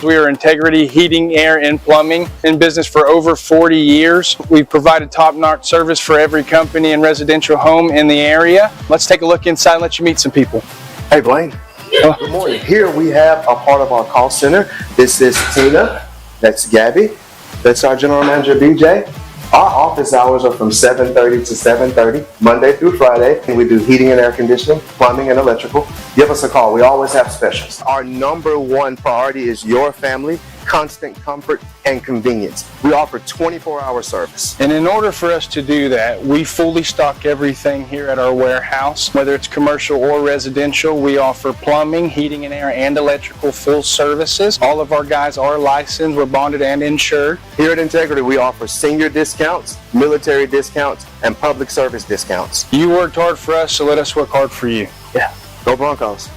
We are Integrity Heating, Air, and Plumbing, in business for over 40 years. We've provided top-notch service for every company and residential home in the area. Let's take a look inside and let you meet some people. Hey, Blaine. Good morning. Here we have a part of our call center. This is Tina. That's Gabby. That's our general manager, BJ. Our office hours are from 7:30 to 7:30, Monday through Friday. And we do heating and air conditioning, plumbing, and electrical. Give us a call. We always have specials. Our number one priority is your family, constant comfort, and convenience. We offer 24-hour service. And in order for us to do that, we fully stock everything here at our warehouse. Whether it's commercial or residential, we offer plumbing, heating and air, and electrical full services. All of our guys are licensed, we're bonded and insured. Here at Integrity, we offer senior discounts, military discounts, and public service discounts. You worked hard for us, so let us work hard for you. Yeah, go Broncos.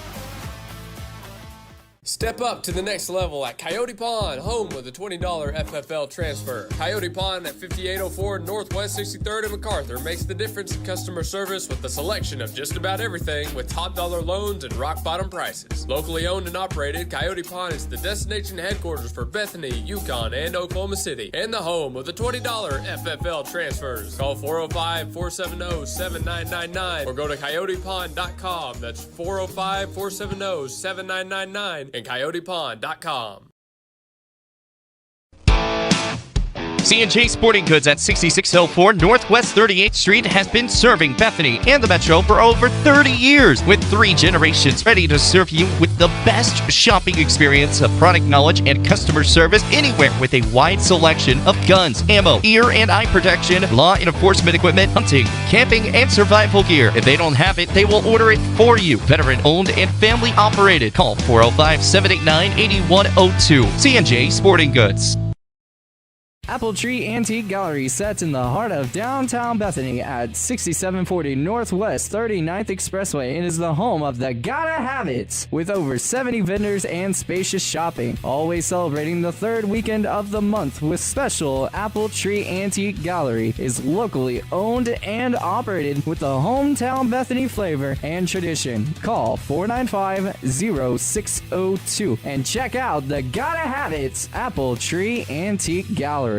Step up to the next level at Coyote Pond, home with a $20 FFL transfer. Coyote Pond at 5804 Northwest 63rd and MacArthur makes the difference in customer service with a selection of just about everything with top dollar loans and rock bottom prices. Locally owned and operated, Coyote Pond is the destination headquarters for Bethany, Yukon, and Oklahoma City, and the home of the $20 FFL transfers. Call 405-470-7999 or go to coyotepond.com. That's 405-470-7999 and coyotepond.com. C&J Sporting Goods at 6604 Northwest 38th Street has been serving Bethany and the Metro for over 30 years, with 3 generations ready to serve you with the best shopping experience of product knowledge and customer service anywhere, with a wide selection of guns, ammo, ear and eye protection, law enforcement equipment, hunting, camping, and survival gear. If they don't have it, they will order it for you. Veteran owned and family operated. Call 405-789-8102. C&J Sporting Goods. Apple Tree Antique Gallery sits in the heart of downtown Bethany at 6740 Northwest 39th Expressway and is the home of the Gotta Have It, with over 70 vendors and spacious shopping. Always celebrating the third weekend of the month with special. Apple Tree Antique Gallery is locally owned and operated with the hometown Bethany flavor and tradition. Call 495-0602 and check out the Gotta Have It Apple Tree Antique Gallery.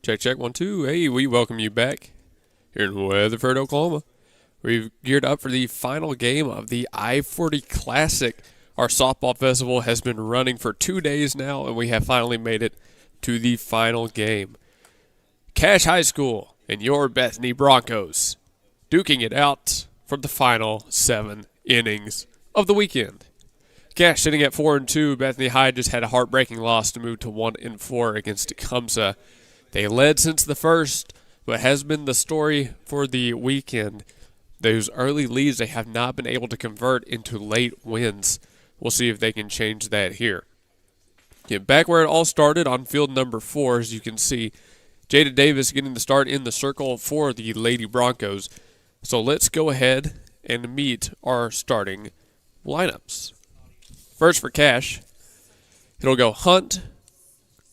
Check, check, 1, 2. Hey, we welcome you back here in Weatherford, Oklahoma. We've geared up for the final game of the I-40 Classic. Our softball festival has been running for 2 days now, and we have finally made it to the final game. Cache High School and your Bethany Broncos duking it out for the final 7 innings of the weekend. Cache sitting at 4-2. Bethany High just had a heartbreaking loss to move to 1-4 against Tecumseh. They led since the first, but has been the story for the weekend. Those early leads they have not been able to convert into late wins. We'll see if they can change that here. Get back where it all started on field number 4, as you can see. Jada Davis getting the start in the circle for the Lady Broncos. So let's go ahead and meet our starting lineups. First for Cache, it'll go Hunt,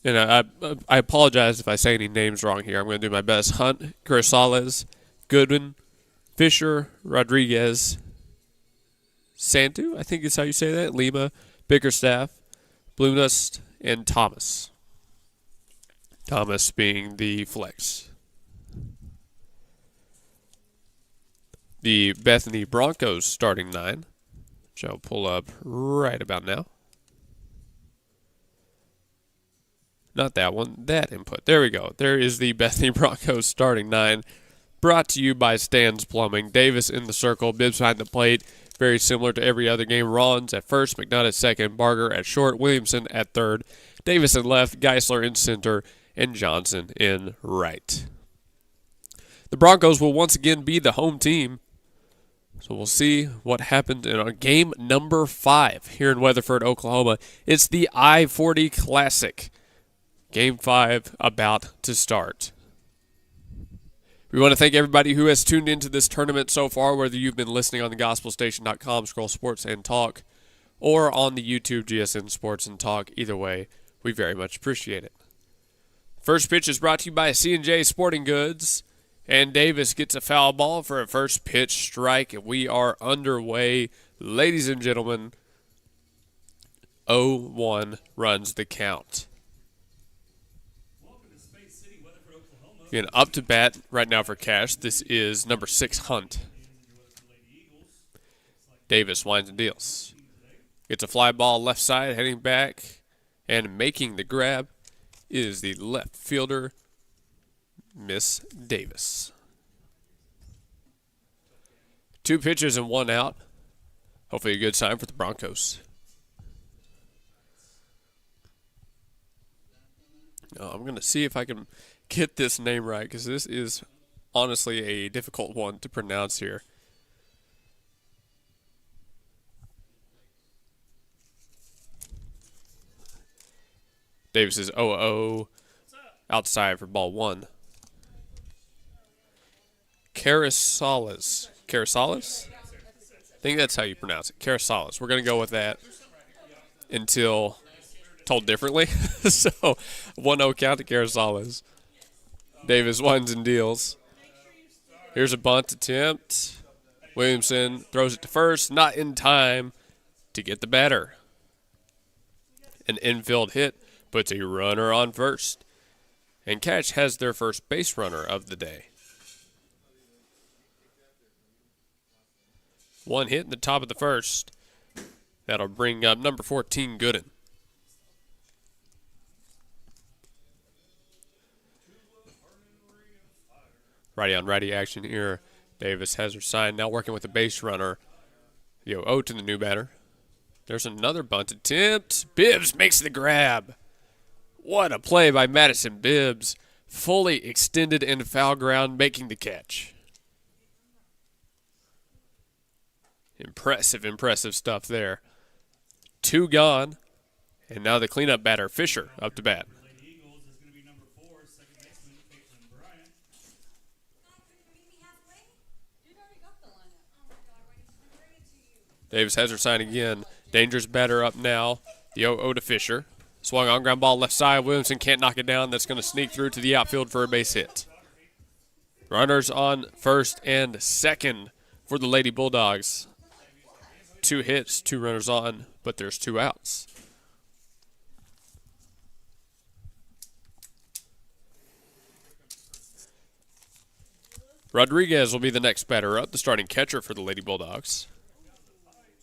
and I apologize if I say any names wrong here. I'm going to do my best. Hunt, Grisales, Goodwin, Fisher, Rodriguez, Santu, I think is how you say that, Lima, Bickerstaff, Blumust, and Thomas. Thomas being the flex. The Bethany Broncos starting 9, which I'll pull up right about now. Not that one, that input. There we go. There is the Bethany Broncos starting 9, brought to you by Stan's Plumbing. Davis in the circle, Bibbs behind the plate. Very similar to every other game. Rollins at first, McNutt at second, Barger at short, Williamson at third, Davis in left, Geisler in center, and Johnson in right. The Broncos will once again be the home team. So we'll see what happened in game number 5 here in Weatherford, Oklahoma. It's the I-40 Classic. Game 5 about to start. We want to thank everybody who has tuned into this tournament so far, whether you've been listening on the gospelstation.com, Scroll Sports and Talk, or on the YouTube GSN Sports and Talk. Either way, we very much appreciate it. First pitch is brought to you by C&J Sporting Goods, and Davis gets a foul ball for a first pitch strike, and we are underway. Ladies and gentlemen, 0-1 runs the count. Again, up to bat right now for Cash. This is number 6, Hunt. Davis winds and deals. Gets a fly ball left side, heading back, and making the grab is the left fielder, Miss Davis. 2 pitches and 1 out. Hopefully a good sign for the Broncos. I'm going to see if I can get this name right, because this is honestly a difficult one to pronounce here. Davis is 0-0 outside for ball 1. Carasalis. Carasalis? I think that's how you pronounce it. Carasalis. We're going to go with that until told differently. So 1-0 count to Carasalis. Davis winds and deals. Here's a bunt attempt. Williamson throws it to first, not in time to get the batter. An infield hit puts a runner on first. And Catch has their first base runner of the day. 1 hit in the top of the first. That'll bring up number 14, Gooden. Righty on righty action here. Davis has her sign, now working with the base runner. 0 to the new batter. There's another bunt attempt. Bibbs makes the grab. What a play by Madison Bibbs. Fully extended in foul ground, making the catch. Impressive stuff there. 2 gone. And now the cleanup batter, Fisher, up to bat. Davis has her sign again. Dangerous batter up now. The 0-0 to Fisher. Swung on ground ball left side. Williamson can't knock it down. That's going to sneak through to the outfield for a base hit. Runners on first and second for the Lady Bulldogs. 2 hits, 2 runners on, but there's 2 outs. Rodriguez will be the next batter up, the starting catcher for the Lady Bulldogs.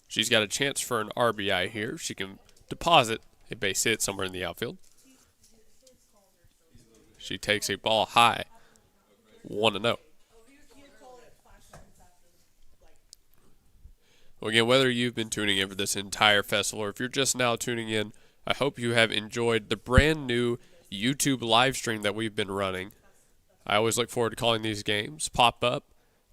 She's got a chance for an RBI here. She can deposit a base hit somewhere in the outfield. She takes a ball high. 1-0. Well, again, whether you've been tuning in for this entire festival or if you're just now tuning in, I hope you have enjoyed the brand new YouTube live stream that we've been running. I always look forward to calling these games. Pop up.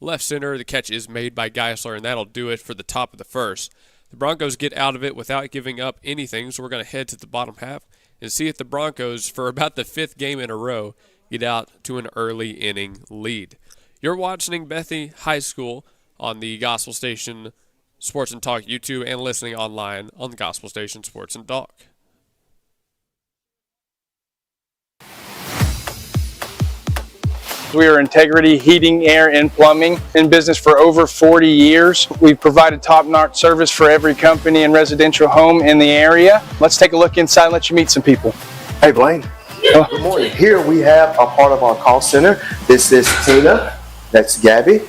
Left center, the catch is made by Geisler, and that'll do it for the top of the first. The Broncos get out of it without giving up anything, so we're going to head to the bottom half and see if the Broncos, for about the 5th game in a row, get out to an early inning lead. You're watching Bethany High School on the Gospel Station Sports and Talk YouTube and listening online on the Gospel Station Sports and Talk. We are Integrity Heating, Air, and Plumbing, in business for over 40 years. We've provided top-notch service for every company and residential home in the area. Let's take a look inside and let you meet some people. Hey, Blaine. Good morning. Here we have a part of our call center. This is Tina. That's Gabby.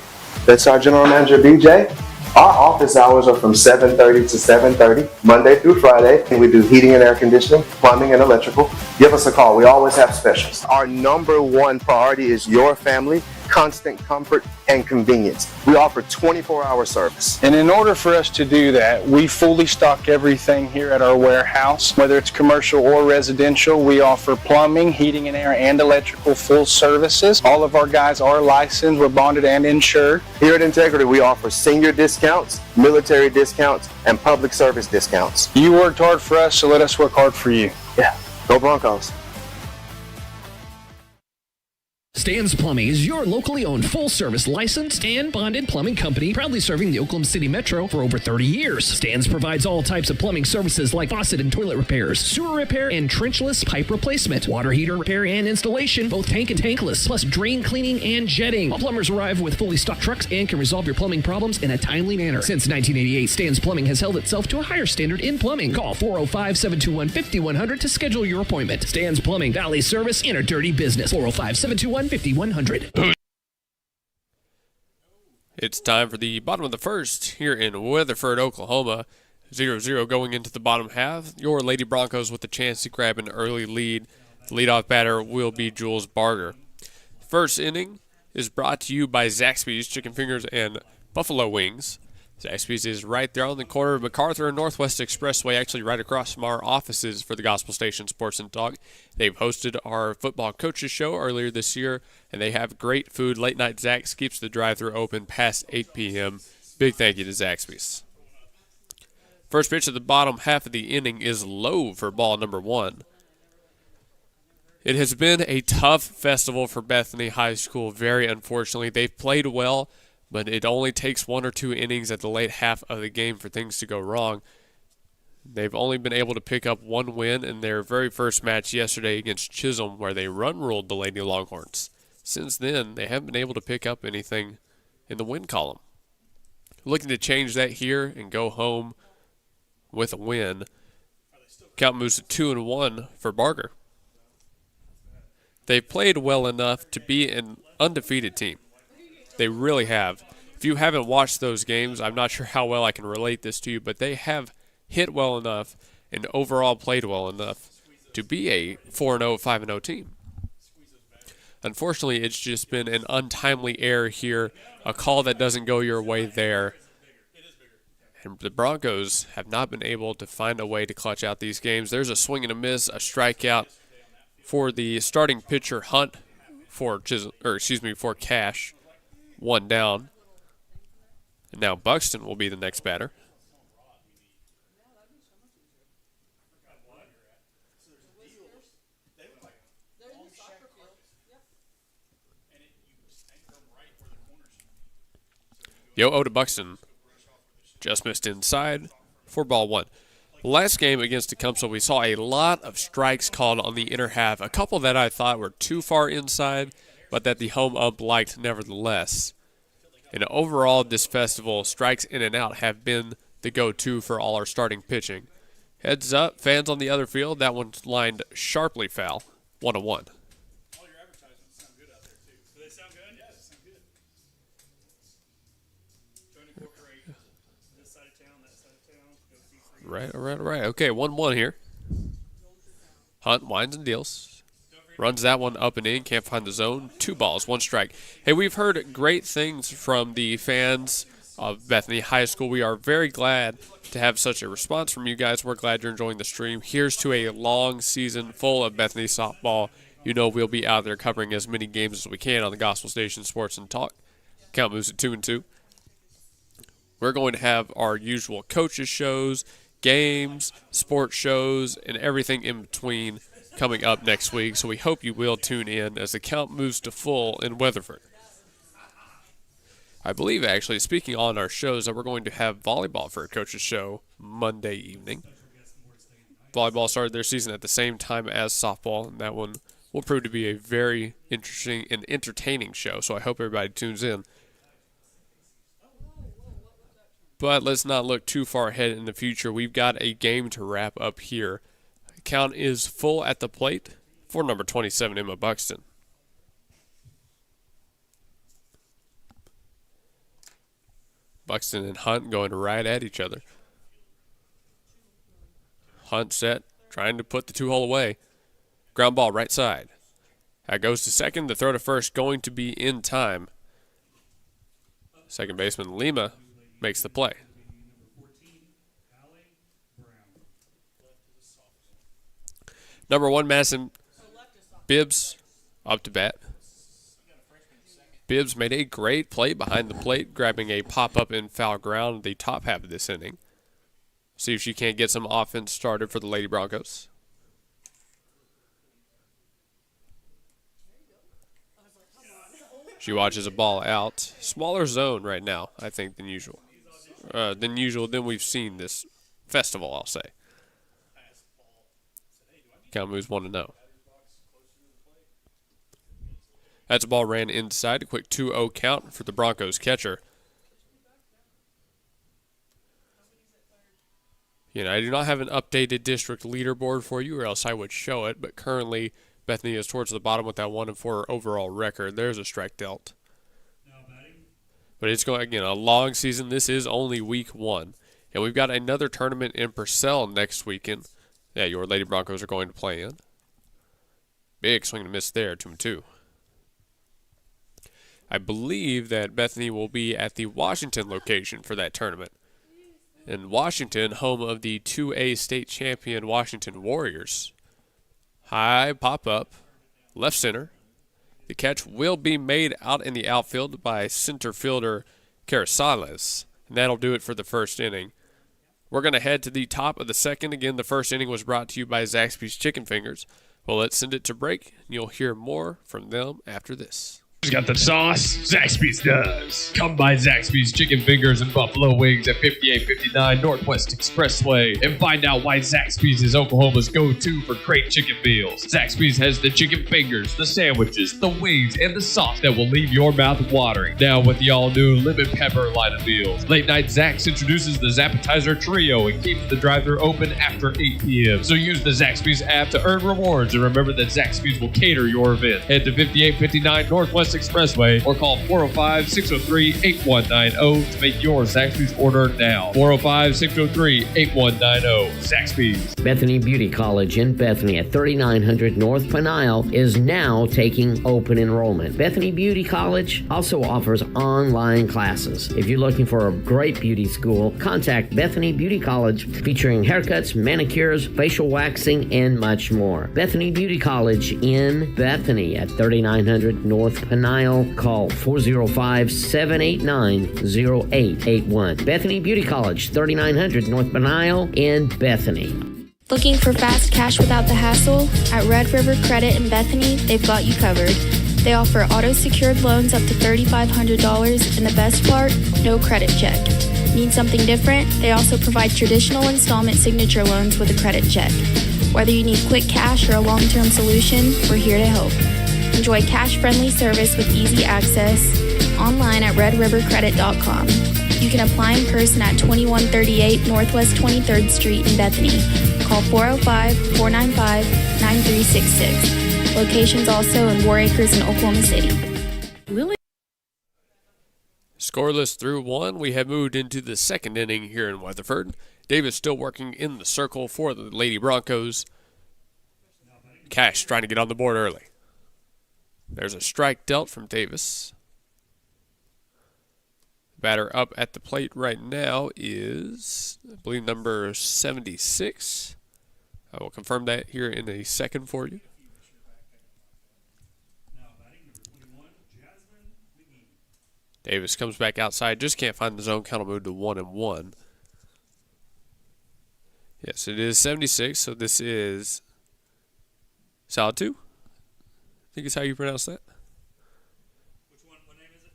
That's our general manager, BJ. Our office hours are from 7:30 to 7:30, Monday through Friday. And we do heating and air conditioning, plumbing, and electrical. Give us a call. We always have specials. Our number 1 priority is your family, constant comfort, and convenience. We offer 24-hour service. And in order for us to do that, we fully stock everything here at our warehouse. Whether it's commercial or residential, we offer plumbing, heating and air, and electrical full services. All of our guys are licensed, we're bonded and insured. Here at Integrity, we offer senior discounts, military discounts, and public service discounts. You worked hard for us, so let us work hard for you. Yeah, go Broncos. Stan's Plumbing is your locally owned full-service licensed and bonded plumbing company, proudly serving the Oklahoma City Metro for over 30 years. Stan's provides all types of plumbing services like faucet and toilet repairs, sewer repair, and trenchless pipe replacement, water heater repair and installation, both tank and tankless, plus drain cleaning and jetting. All plumbers arrive with fully stocked trucks and can resolve your plumbing problems in a timely manner. Since 1988, Stan's Plumbing has held itself to a higher standard in plumbing. Call 405-721-5100 to schedule your appointment. Stan's Plumbing, Valley Service in a dirty business. 405-721-5100. It's time for the bottom of the first here in Weatherford, Oklahoma. 0-0 going into the bottom half. Your Lady Broncos with a chance to grab an early lead. The leadoff batter will be Jules Barger. First inning is brought to you by Zaxby's Chicken Fingers and Buffalo Wings. Zaxby's is right there on the corner of MacArthur and Northwest Expressway, actually right across from our offices for the Gospel Station Sports and Talk. They've hosted our football coaches show earlier this year, and they have great food. Late Night Zax keeps the drive-thru open past 8 p.m. Big thank you to Zaxby's. First pitch of the bottom half of the inning is low for ball number 1. It has been a tough festival for Bethany High School, very unfortunately. They've played well, but it only takes 1 or 2 innings at the late half of the game for things to go wrong. They've only been able to pick up 1 win in their very first match yesterday against Chisholm, where they run-ruled the Lady Longhorns. Since then, they haven't been able to pick up anything in the win column. Looking to change that here and go home with a win. Count moves to 2-1 for Barger. They've played well enough to be an undefeated team. They really have. If you haven't watched those games, I'm not sure how well I can relate this to you, but they have hit well enough and overall played well enough to be a 4-0, 5-0 team. Unfortunately, it's just been an untimely error here, a call that doesn't go your way there. And the Broncos have not been able to find a way to clutch out these games. There's a swing and a miss, a strikeout for the starting pitcher Hunt for Cash. 1 down. And now Buxton will be the next batter. Yo-Oh to Buxton. Just missed inside for ball 1. Last game against Tecumseh, we saw a lot of strikes called on the inner half. A couple that I thought were too far inside, but that the home ump liked nevertheless. And overall, this festival, strikes in and out have been the go-to for all our starting pitching. Heads up, fans on the other field, that one's lined sharply foul. 1-1. All your advertisements sound good out there, too. Do they sound good? Yeah, they sound good. 24 rate. This side of town, that side of town. Go see free. Right. Okay, 1-1 here. Hunt winds and deals. Runs that one up and in, can't find the zone. 2 balls, 1 strike. Hey, we've heard great things from the fans of Bethany High School. We are very glad to have such a response from you guys. We're glad you're enjoying the stream. Here's to a long season full of Bethany softball. You know we'll be out there covering as many games as we can on the Gospel Station Sports and Talk. Count moves to 2-2. We're going to have our usual coaches shows, games, sports shows, and everything in between coming up next week, so we hope you will tune in as the count moves to full in Weatherford. I believe, actually, speaking on our shows, that we're going to have volleyball for a coach's show Monday evening. Volleyball started their season at the same time as softball, and that one will prove to be a very interesting and entertaining show, so I hope everybody tunes in. But let's not look too far ahead in the future. We've got a game to wrap up here. Count is full at the plate for number 27, Emma Buxton. Buxton and Hunt going right at each other. Hunt set, trying to put the 2-hole away. Ground ball right side. That goes to second. The throw to first going to be in time. Second baseman Lima makes the play. Number 1, Madison Bibbs up to bat. Bibbs made a great play behind the plate, grabbing a pop-up in foul ground the top half of this inning. See if she can't get some offense started for the Lady Broncos. She watches a ball out. Smaller zone right now, I think, than usual. Than we've seen this festival, I'll say. Count moves 1-0. That's a ball ran inside. A quick 2-0 count for the Broncos catcher. I do not have an updated district leaderboard for you, or else I would show it, but currently Bethany is towards the bottom with that 1-4 overall record. There's a strike dealt. But it's going, again, a long season. This is only week 1. And we've got another tournament in Purcell next weekend. Yeah, your Lady Broncos are going to play in. Big swing and a miss there, 2-2. I believe that Bethany will be at the Washington location for that tournament. In Washington, home of the 2A state champion Washington Warriors. High pop-up, left center. The catch will be made out in the outfield by center fielder Carasales, and that'll do it for the first inning. We're going to head to the top of the second. Again, the first inning was brought to you by Zaxby's Chicken Fingers. Well, let's send it to break, and you'll hear more from them after this. Got the sauce? Zaxby's does. Come by Zaxby's Chicken Fingers and Buffalo Wings at 5859 Northwest Expressway and find out why Zaxby's is Oklahoma's go-to for great chicken meals. Zaxby's has the chicken fingers, the sandwiches, the wings, and the sauce that will leave your mouth watering. Now with the all-new lemon pepper line of meals. Late Night Zax introduces the Zappetizer Trio and keeps the drive-thru open after 8 p.m. So use the Zaxby's app to earn rewards, and remember that Zaxby's will cater your event. Head to 5859 Northwest Expressway or call 405-603-8190 to make your Zaxby's order now. 405-603-8190. Zaxby's. Bethany Beauty College in Bethany at 3900 North Peniel is now taking open enrollment. Bethany Beauty College also offers online classes. If you're looking for a great beauty school, contact Bethany Beauty College, featuring haircuts, manicures, facial waxing, and much more. Bethany Beauty College in Bethany at 3900 North Peniel. Call 405-789-0881. Bethany Beauty College, 3900 North Peniel in Bethany. Looking for fast cash without the hassle? At Red River Credit in Bethany, they've got you covered. They offer auto-secured loans up to $3,500, and the best part, no credit check. Need something different? They also provide traditional installment signature loans with a credit check. Whether you need quick cash or a long-term solution, we're here to help. Enjoy cash-friendly service with easy access online at redrivercredit.com. You can apply in person at 2138 Northwest 23rd Street in Bethany. Call 405-495-9366. Locations also in War Acres and Oklahoma City. Scoreless through 1. We have moved into the second inning here in Weatherford. Davis still working in the circle for the Lady Broncos. Cash trying to get on the board early. There's a strike dealt from Davis. Batter up at the plate right now is, I believe, number 76. I will confirm that here in a second for you. Davis comes back outside. Just can't find the zone. Count will move to 1-1. Yes, it is 76, so this is solid 2. I think it's how you pronounce that. Which one? What name is it?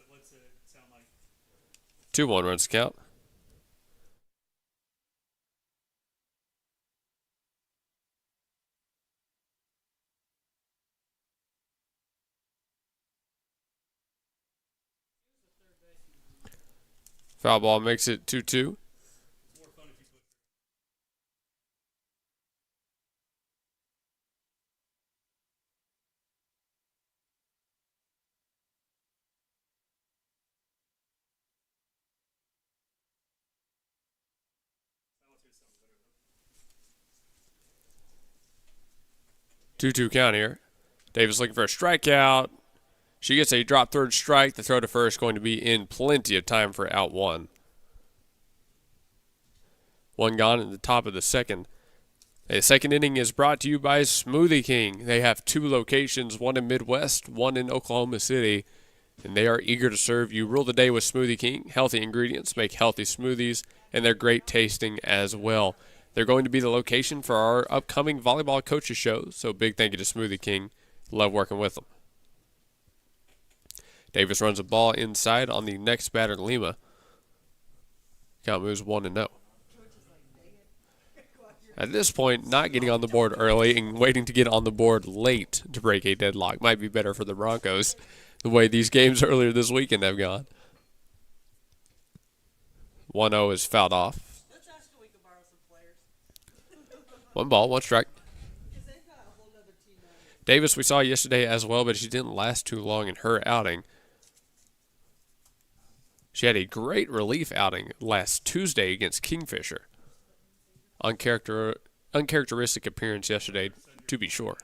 What's it sound like? 2-1 runs to count. Foul ball makes it 2-2. Two count here. Davis looking for a strikeout. She gets a drop third strike. The throw to first going to be in plenty of time for out 1. 1 gone in the top of the second. The second inning is brought to you by Smoothie King. They have 2 locations, one in Midwest, one in Oklahoma City, and they are eager to serve you. Rule the day with Smoothie King. Healthy ingredients make healthy smoothies, and they're great tasting as well. They're going to be the location for our upcoming volleyball coaches show, so big thank you to Smoothie King. Love working with them. Davis runs a ball inside on the next batter, Lima. Count moves 1-0. At this point, not getting on the board early and waiting to get on the board late to break a deadlock might be better for the Broncos, the way these games earlier this weekend have gone. 1-0 is fouled off. 1 ball, 1 strike. Davis we saw yesterday as well, but she didn't last too long in her outing. She had a great relief outing last Tuesday against Kingfisher. Uncharacteristic appearance yesterday, to be sure.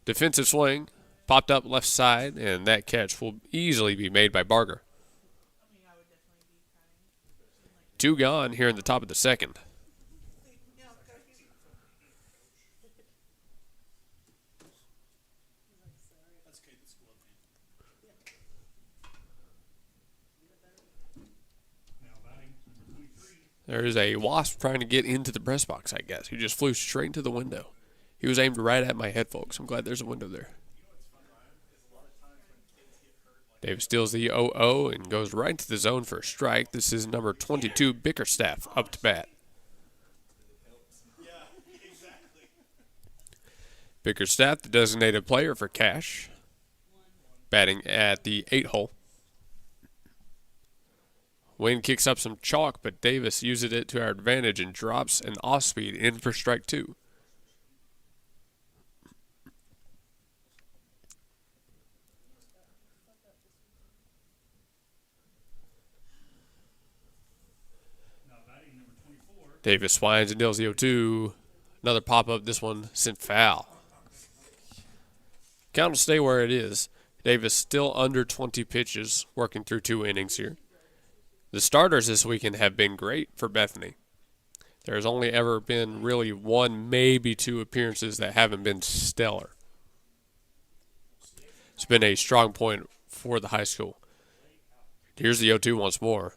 Defensive swing, popped up left side, and that catch will easily be made by Barger. 2 gone here in the top of the second. There's a wasp trying to get into the press box, I guess. He just flew straight into the window. He was aimed right at my head, folks. I'm glad there's a window there. Davis steals the 0-0 and goes right into the zone for a strike. This is number 22, Bickerstaff, up to bat. Bickerstaff, the designated player for Cash, batting at the 8 hole. Wayne kicks up some chalk, but Davis uses it to our advantage and drops an off-speed in for strike 2. Davis swines and nails the 0-2. Another pop-up, this one sent foul. Count will stay where it is. Davis still under 20 pitches, working through 2 innings here. The starters this weekend have been great for Bethany. There's only ever been really 1, maybe 2 appearances that haven't been stellar. It's been a strong point for the high school. Here's the 0-2 once more.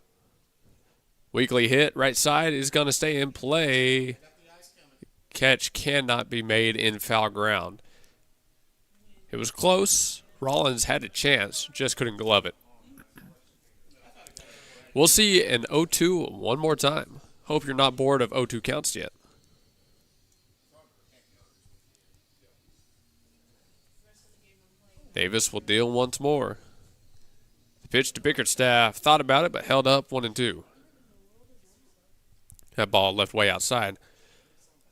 Weekly hit, right side, is going to stay in play. Catch cannot be made in foul ground. It was close. Rollins had a chance, just couldn't glove it. We'll see an 0-2 one more time. Hope you're not bored of 0-2 counts yet. Davis will deal once more. The pitch to Bickerstaff. Thought about it, but held up 1-2. That ball left way outside.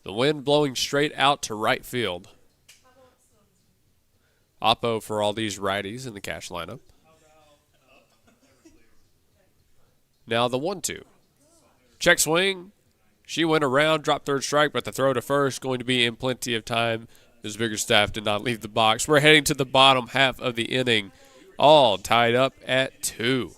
The wind blowing straight out to right field. Oppo for all these righties in the Cash lineup. Now the 1-2. Check swing. She went around, dropped third strike, but the throw to first going to be in plenty of time. This Bickerstaff did not leave the box. We're heading to the bottom half of the inning. All tied up at 2.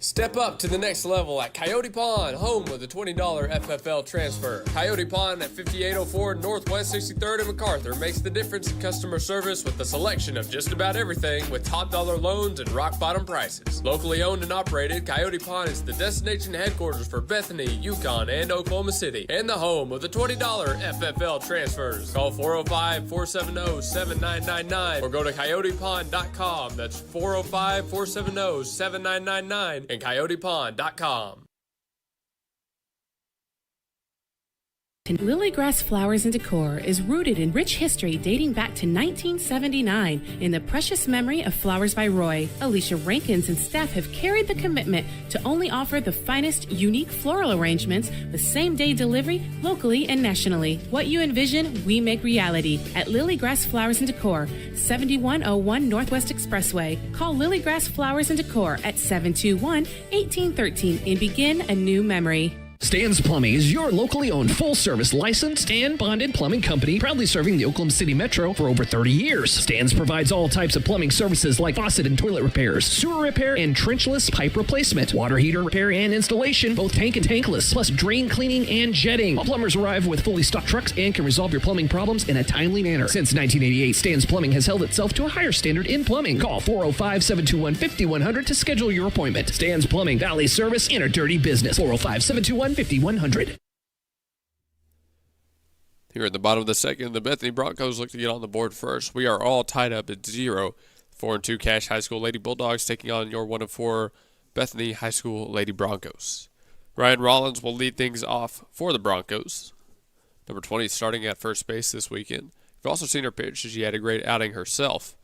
Step up to the next level at Coyote Pond, home of the $20 FFL transfer. Coyote Pond at 5804 Northwest 63rd and MacArthur makes the difference in customer service with a selection of just about everything with top dollar loans and rock bottom prices. Locally owned and operated, Coyote Pond is the destination headquarters for Bethany, Yukon, and Oklahoma City, and the home of the $20 FFL transfers. Call 405-470-7999 or go to coyotepond.com. That's 405-470-7999. and coyotepond.com. Lilygrass Flowers and Decor is rooted in rich history dating back to 1979 in the precious memory of Flowers by Roy. Alicia Rankins and staff have carried the commitment to only offer the finest, unique floral arrangements with same-day delivery locally and nationally. What you envision, we make reality at Lilygrass Flowers and Decor, 7101 Northwest Expressway. Call Lilygrass Flowers and Decor at 721-1813 and begin a new memory. Stan's Plumbing is your locally owned full-service licensed and bonded plumbing company, proudly serving the Oklahoma City Metro for over 30 years. Stan's provides all types of plumbing services like faucet and toilet repairs, sewer repair, and trenchless pipe replacement, water heater repair and installation, both tank and tankless, plus drain cleaning and jetting. All plumbers arrive with fully stocked trucks and can resolve your plumbing problems in a timely manner. Since 1988, Stan's Plumbing has held itself to a higher standard in plumbing. Call 405-721-5100 to schedule your appointment. Stan's Plumbing, Valley Service in a dirty business. 405-721-5100. Here at the bottom of the second, the Bethany Broncos look to get on the board first. We are all tied up at 0. 4-2 Cache High School Lady Bulldogs taking on your 1-4 Bethany High School Lady Broncos. Ryan Rollins will lead things off for the Broncos. Number 20 starting at first base this weekend. You've also seen her pitch. She had a great outing herself.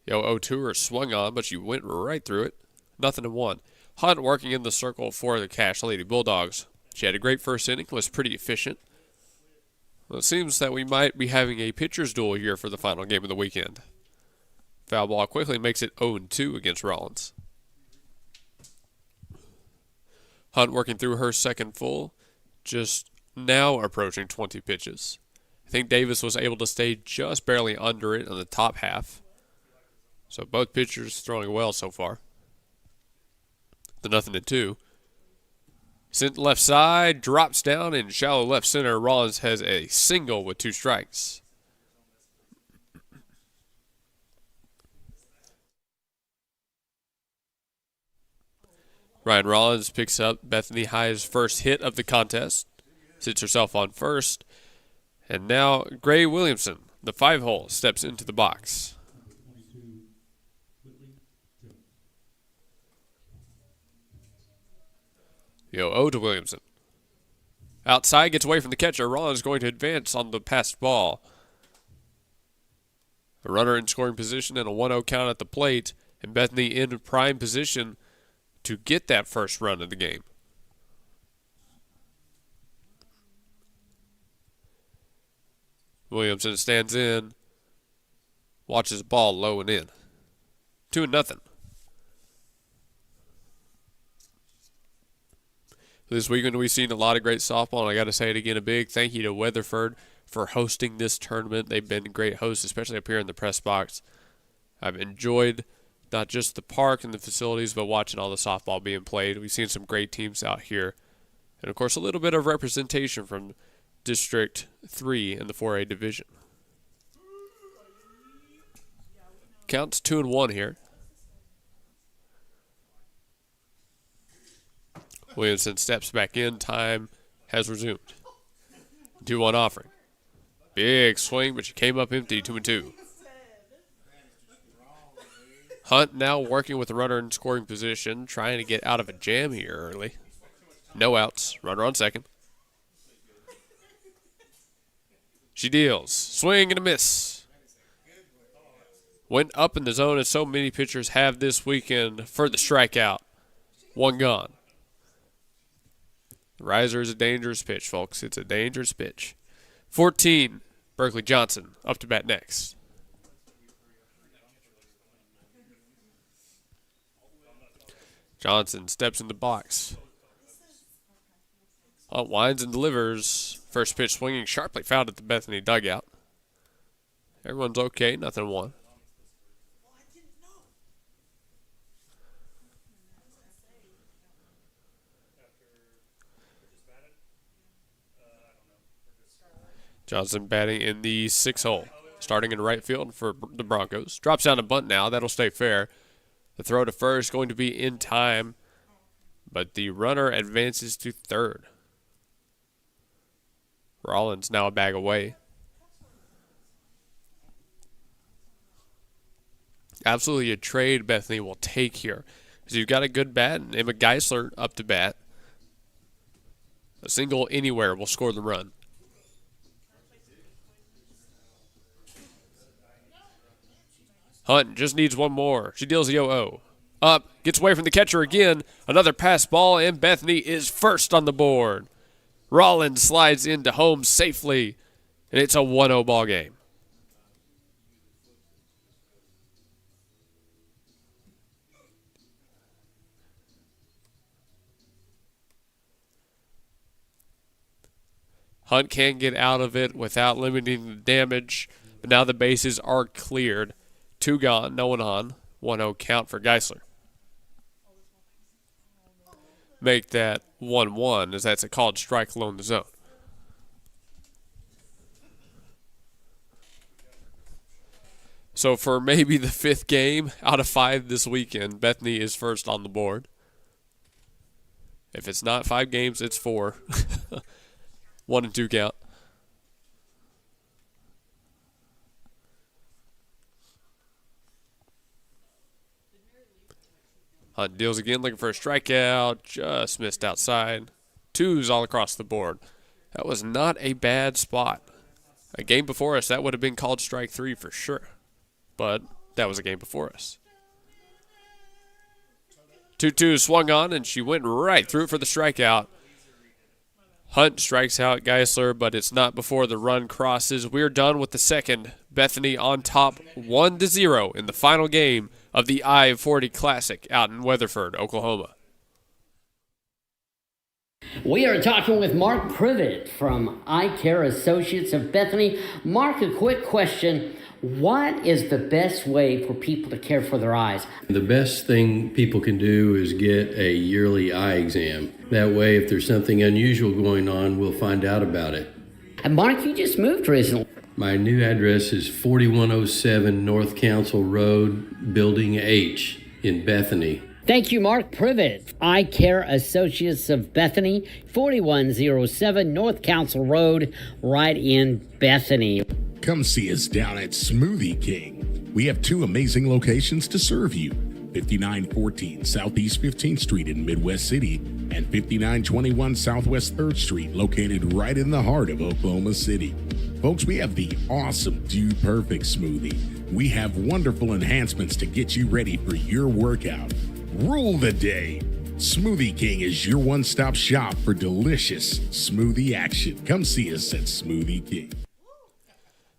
0-2 her swung on, but she went right through it. 0-1. Hunt working in the circle for the Cache Lady Bulldogs. She had a great first inning, was pretty efficient. Well, it seems that we might be having a pitcher's duel here for the final game of the weekend. Foul ball quickly makes it 0-2 against Rollins. Hunt working through her second full, just now approaching 20 pitches. I think Davis was able to stay just barely under it on the top half. So both pitchers throwing well so far. The 0-2. Sent left side, drops down in shallow left center. Rollins has a single with 2 strikes. Ryan Rollins picks up Bethany High's first hit of the contest. Sits herself on first. And now Gray Williamson, the 5-hole, steps into the box. The 0-0 to Williamson. Outside, gets away from the catcher. Rollins going to advance on the passed ball. A runner in scoring position and a 1-0 count at the plate. And Bethany in prime position to get that first run of the game. Williamson stands in. Watches the ball low and in. 2-0. This weekend we've seen a lot of great softball, and I got to say it again, a big thank you to Weatherford for hosting this tournament. They've been great hosts, especially up here in the press box. I've enjoyed not just the park and the facilities, but watching all the softball being played. We've seen some great teams out here. And, of course, a little bit of representation from District 3 in the 4A division. Counts 2-1 here. Williamson steps back in. Time has resumed. 2-1 offering. Big swing, but she came up empty. 2-2. Hunt now working with the runner in scoring position, trying to get out of a jam here early. No outs. Runner on second. She deals. Swing and a miss. Went up in the zone as so many pitchers have this weekend for the strikeout. 1 gone. The riser is a dangerous pitch, folks. It's a dangerous pitch. 14, Berkeley Johnson up to bat next. Johnson steps in the box. Hunt winds and delivers. First pitch swinging sharply fouled at the Bethany dugout. Everyone's okay, 0-1. Johnson batting in the 6th hole. Starting in right field for the Broncos. Drops down a bunt now. That'll stay fair. The throw to first going to be in time, but the runner advances to third. Rollins now a bag away. Absolutely a trade Bethany will take here. Because you've got a good bat, and Emma Geisler up to bat. A single anywhere will score the run. Hunt just needs one more. She deals the 0-0. Up, gets away from the catcher again. Another pass ball, and Bethany is first on the board. Rollins slides into home safely, and it's a 1-0 ball game. Hunt can get out of it without limiting the damage, but now the bases are cleared. 2 gone, no one on. 1-0 count for Geisler. Make that 1-1 as that's a called strike along the zone. So for maybe the 5th game out of 5 this weekend, Bethany is first on the board. If it's not 5 games, it's 4. 1 and 2 count. Hunt deals again, looking for a strikeout. Just missed outside. 2s all across the board. That was not a bad spot. A game before us, that would have been called strike 3 for sure. But that was a game before us. 2-2 swung on, and she went right through it for the strikeout. Hunt strikes out Geisler, but it's not before the run crosses. We're done with the second. Bethany on top 1-0 in the final game of the I-40 Classic out in Weatherford, Oklahoma. We are talking with Mark Privet from Eye Care Associates of Bethany. Mark, a quick question. What is the best way for people to care for their eyes? The best thing people can do is get a yearly eye exam. That way, if there's something unusual going on, we'll find out about it. And Mark, you just moved recently. My new address is 4107 North Council Road, Building H in Bethany. Thank you, Mark Privet. Eye Care Associates of Bethany, 4107 North Council Road, right in Bethany. Come see us down at Smoothie King. We have 2 amazing locations to serve you. 5914 Southeast 15th Street in Midwest City and 5921 Southwest 3rd Street, located right in the heart of Oklahoma City. Folks, we have the awesome Dude Perfect smoothie. We have wonderful enhancements to get you ready for your workout. Rule the day. Smoothie King is your one-stop shop for delicious smoothie action. Come see us at Smoothie King.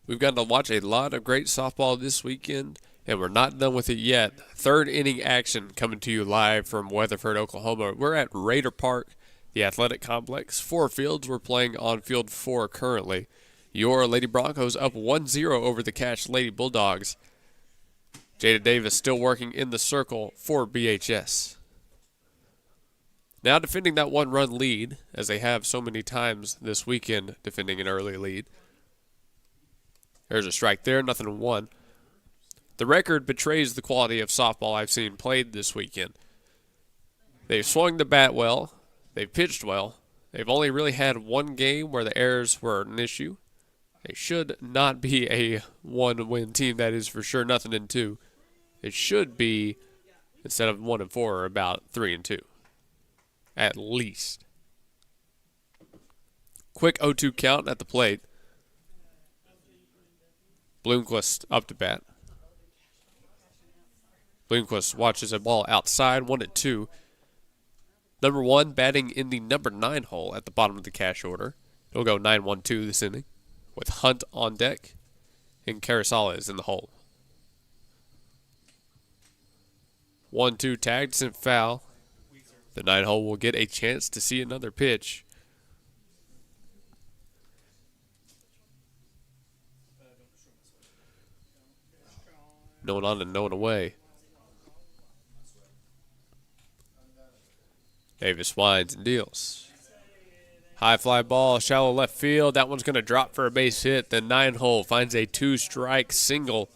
We've gotten to watch a lot of great softball this weekend, and we're not done with it yet. 3rd inning action coming to you live from Weatherford, Oklahoma. We're at Raider Park, the athletic complex. 4 fields. We're playing on field 4 currently. Your Lady Broncos up 1-0 over the Cache Lady Bulldogs. Jada Davis still working in the circle for BHS. Now defending that 1-run lead, as they have so many times this weekend, defending an early lead. There's a strike there, 0-1. The record betrays the quality of softball I've seen played this weekend. They've swung the bat well. They've pitched well. They've only really had 1 game where the errors were an issue. They should not be a 1-win team, that is for sure, 0-2. It should be, instead of 1-4, about 3-2. At least. Quick 0-2 count at the plate. Bloomquist up to bat. Bloomquist watches a ball outside, 1-2. Number 1 batting in the number 9 hole at the bottom of the cash order. It'll go 9-1-2 this inning, with Hunt on deck and Carasala is in the hole. 1-2 tagged, sent foul. The 9 hole will get a chance to see another pitch. No one on and no one away. Davis winds and deals. High fly ball, shallow left field. That one's going to drop for a base hit. The 9 hole finds a 2-strike single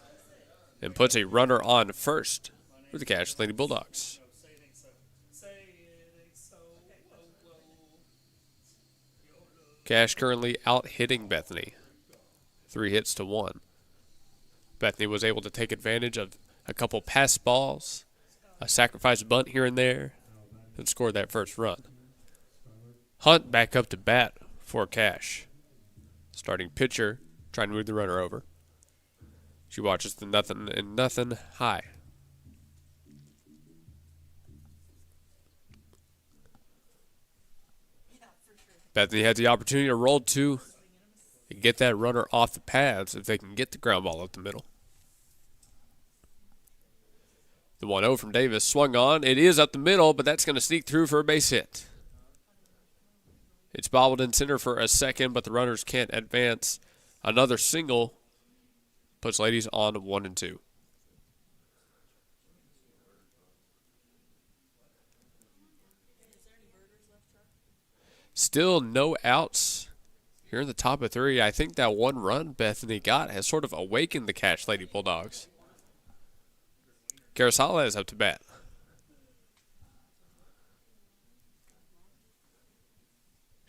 and puts a runner on first for the Cache Lady Bulldogs. Cache currently out hitting Bethany. 3 hits to 1. Bethany was able to take advantage of a couple pass balls, a sacrifice bunt here and there, and score that first run. Hunt back up to bat for Cache. Starting pitcher, trying to move the runner over. She watches the 0-0 high. Bethany has the opportunity to roll 2 and get that runner off the pads if they can get the ground ball up the middle. The 1-0 from Davis swung on. It is up the middle, but that's going to sneak through for a base hit. It's bobbled in center for a second, but the runners can't advance. Another single puts ladies on 1-2. Still no outs here in the top of 3. I think that one run Bethany got has sort of awakened the Cache Lady Bulldogs. Carasala is up to bat.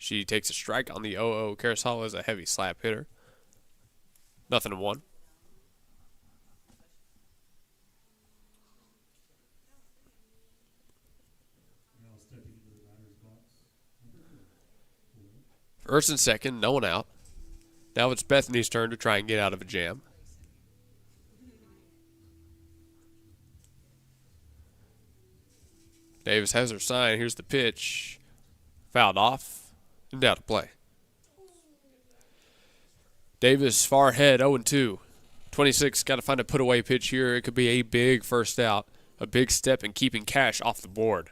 She takes a strike on the 0-0. Carasala is a heavy slap hitter. 0-1. First and second, no one out. Now it's Bethany's turn to try and get out of a jam. Davis has her sign. Here's the pitch. Fouled off and down to play. Davis far ahead, 0-2. 26 got to find a put-away pitch here. It could be a big first out. A big step in keeping Cache off the board.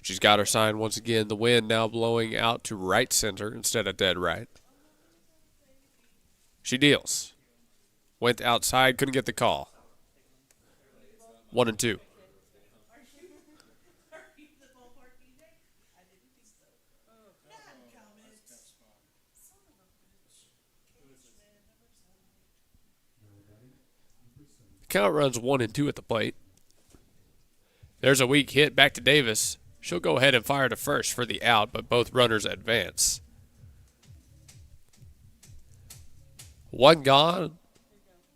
She's got her sign once again. The wind now blowing out to right center instead of dead right. She deals. Went outside, couldn't get the call. 1-2. The count runs 1-2 at the plate. There's a weak hit back to Davis. She'll go ahead and fire to first for the out, but both runners advance. One gone.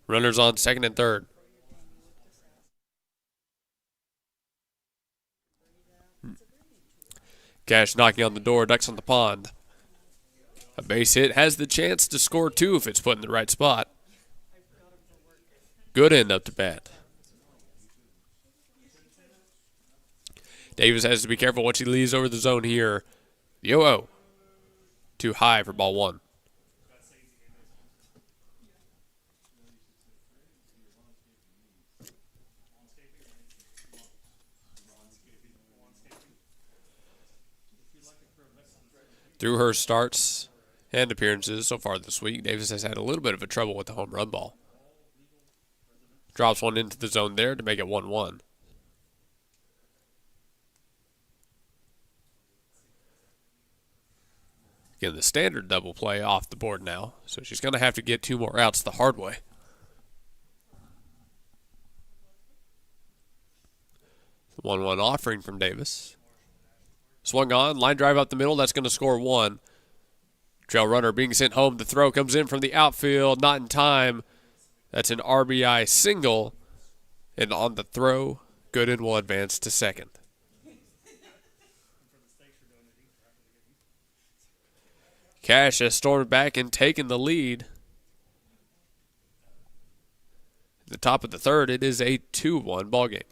Runners on second and third. Cache knocking on the door, ducks on the pond. A base hit has the chance to score 2 if it's put in the right spot. Good end up to bat. Davis has to be careful when she leaves over the zone here. The 0-0. Too high for ball 1. Through her starts and appearances so far this week, Davis has had a little bit of a trouble with the home run ball. Drops one into the zone there to make it 1-1. Again, the standard double play off the board now, so she's going to have to get 2 more outs the hard way. The 1-1 offering from Davis. Swung on, line drive up the middle, that's going to score 1. Trail runner being sent home. The throw comes in from the outfield, not in time. That's an RBI single. And on the throw, Gooden will advance to second. Cache has stormed back and taken the lead. At the top of the third, it is a 2-1 ballgame.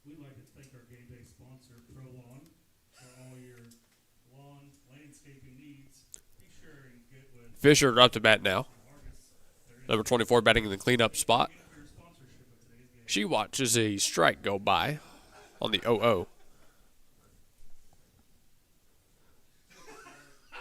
We'd like to thank our game day sponsor, Pro Lawn, for all your lawn landscaping needs. Be sure and get with Fisher up to bat now. Number 24 batting in the cleanup spot. She watches a strike go by on the 0-0.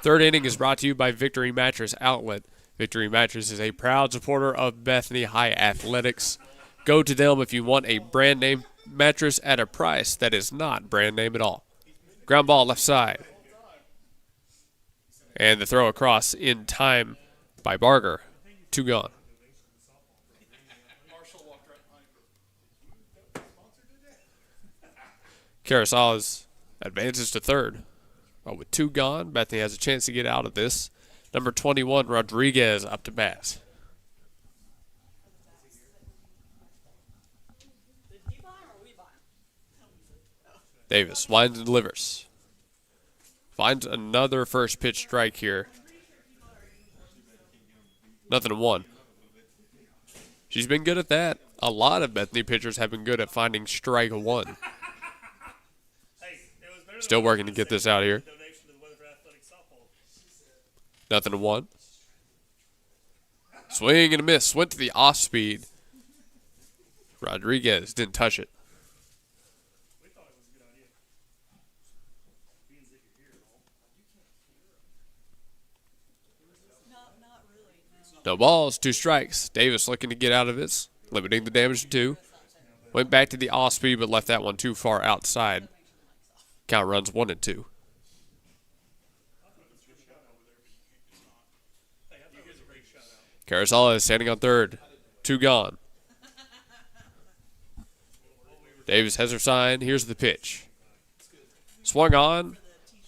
Third inning is brought to you by Victory Mattress Outlet. Victory Mattress is a proud supporter of Bethany High Athletics. Go to them if you want a brand name mattress at a price that is not brand name at all. Ground ball left side. And the throw across in time by Barger. 2 gone. Carasales advances to third. But with 2 gone, Bethany has a chance to get out of this. Number 21, Rodriguez, up to bat. Davis winds and delivers. Finds another first pitch strike here. 0-1. She's been good at that. A lot of Bethany pitchers have been good at finding strike 1. Still working to get this out here. 0-1. Swing and a miss. Went to the off speed. Rodriguez didn't touch it. No balls, 2 strikes. Davis looking to get out of this, limiting the damage to 2. Went back to the off-speed, but left that one too far outside. Count runs 1 and 2. Carousel is standing on third. 2 gone. Davis has her sign. Here's the pitch. Swung on.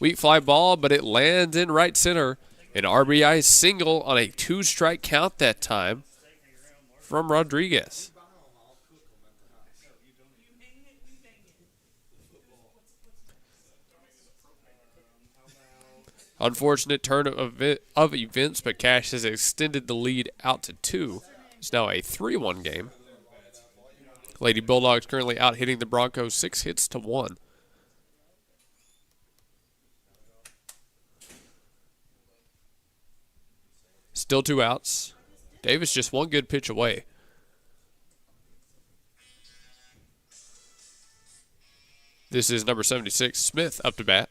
Weak fly ball, but it lands in right center. An RBI single on a 2-strike count that time from Rodriguez. Unfortunate turn of events, but Cash has extended the lead out to 2. It's now a 3-1 game. Lady Bulldogs currently out hitting the Broncos 6 hits to 1. Still 2 outs. Davis just 1 good pitch away. This is number 76, Smith, up to bat.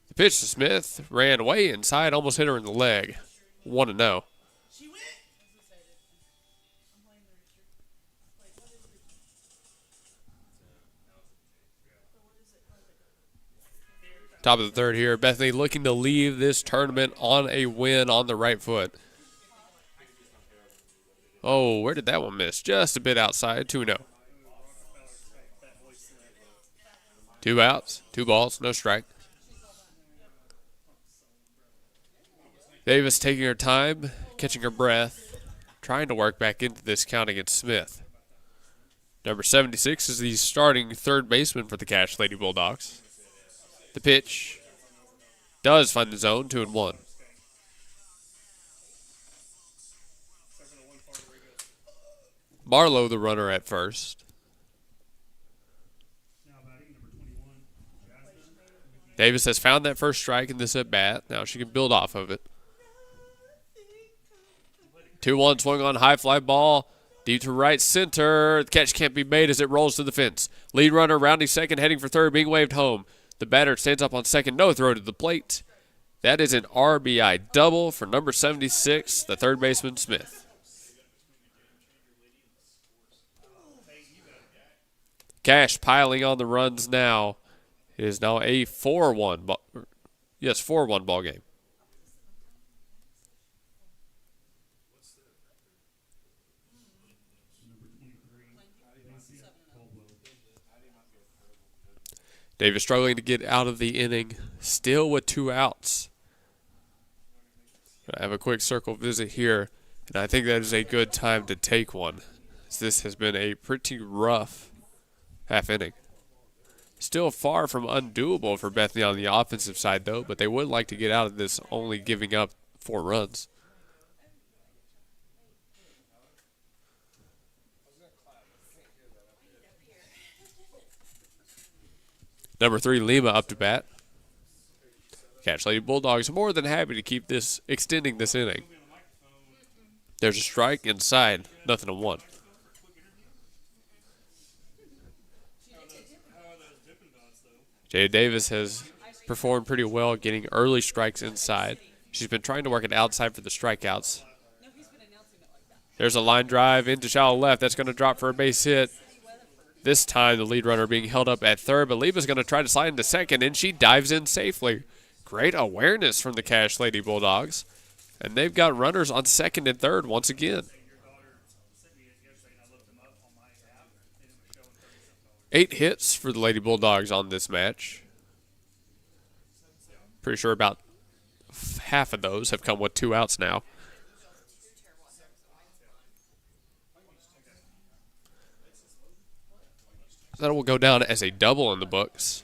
The pitch to Smith ran way inside, almost hit her in the leg. 1-0. Top of the third here. Bethany looking to leave this tournament on a win on the right foot. Oh, where did that one miss? Just a bit outside. 2-0. 2 outs, 2 balls, no strike. Davis taking her time, catching her breath, trying to work back into this count against Smith. Number 76 is the starting third baseman for the Cash Lady Bulldogs. The pitch does find the zone, 2-1. Marlowe, the runner at first. Davis has found that first strike in this at-bat. Now she can build off of it. 2-1 swung on, high fly ball. Deep to right center. The catch can't be made as it rolls to the fence. Lead runner rounding second, heading for third, being waved home. The batter stands up on second, no throw to the plate. That is an RBI double for number 76, the third baseman, Smith. Cash piling on the runs now. It is now a 4-1 ball game. Davis struggling to get out of the inning, still with 2 outs. I have a quick circle visit here, and I think that is a good time to take one, as this has been a pretty rough half inning. Still far from undoable for Bethany on the offensive side, though, but they would like to get out of this only giving up 4 runs. Number 3, Lima, up to bat. Cash Lady Bulldogs are more than happy to keep this, extending this inning. There's a strike inside, 0-1. Jada Davis has performed pretty well getting early strikes inside. She's been trying to work it outside for the strikeouts. There's a line drive into shallow left. That's going to drop for a base hit. This time, the lead runner being held up at third, but Lima's going to try to slide into second, and she dives in safely. Great awareness from the Cash Lady Bulldogs. And they've got runners on second and third once again. 8 hits for the Lady Bulldogs on this match. Pretty sure about half of those have come with 2 outs now. That will go down as a double in the books.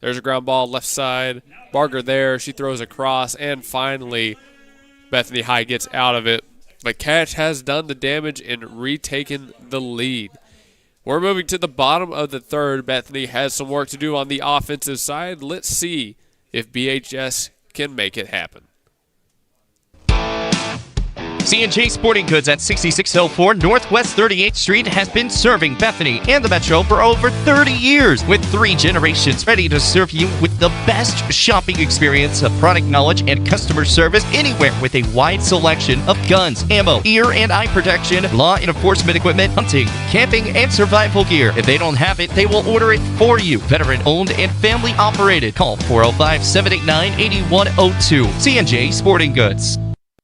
There's a ground ball left side. Barger there. She throws across. And finally, Bethany High gets out of it. But Cash has done the damage and retaken the lead. We're moving to the bottom of the third. Bethany has some work to do on the offensive side. Let's see if BHS can make it happen. C&J Sporting Goods at 6604 Northwest 38th Street has been serving Bethany and the Metro for over 30 years, with 3 generations ready to serve you with the best shopping experience of product knowledge and customer service anywhere, with a wide selection of guns, ammo, ear and eye protection, law enforcement equipment, hunting, camping, and survival gear. If they don't have it, they will order it for you. Veteran owned and family operated. Call 405-789-8102. C&J Sporting Goods.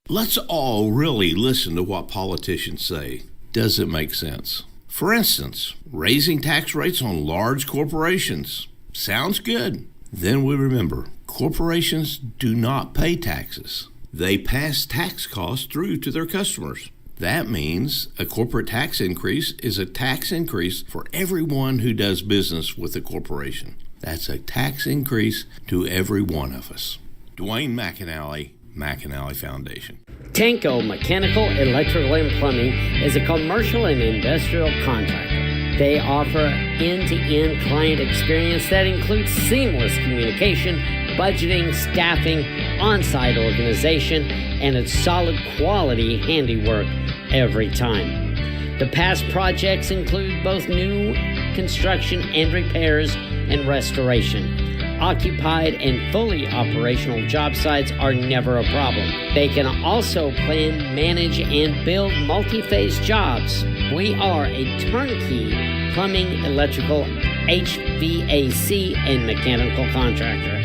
Let's all really listen to what politicians say. Does it make sense? For instance, raising tax rates on large corporations. Sounds good. Then we remember, corporations do not pay taxes. They pass tax costs through to their customers. That means a corporate tax increase is a tax increase for everyone who does business with a corporation. That's a tax increase to every one of us. Dwayne McAnally, McAnally Foundation. Tanko Mechanical, Electrical, and Plumbing is a commercial and industrial contractor. They offer end-to-end client experience that includes seamless communication, budgeting, staffing, on-site organization, and a solid quality handiwork every time. The past projects include both new construction and repairs and restoration. Occupied and fully operational job sites are never a problem. They can also plan, manage, and build multi-phase jobs. We are a turnkey plumbing, electrical, HVAC, and mechanical contractor.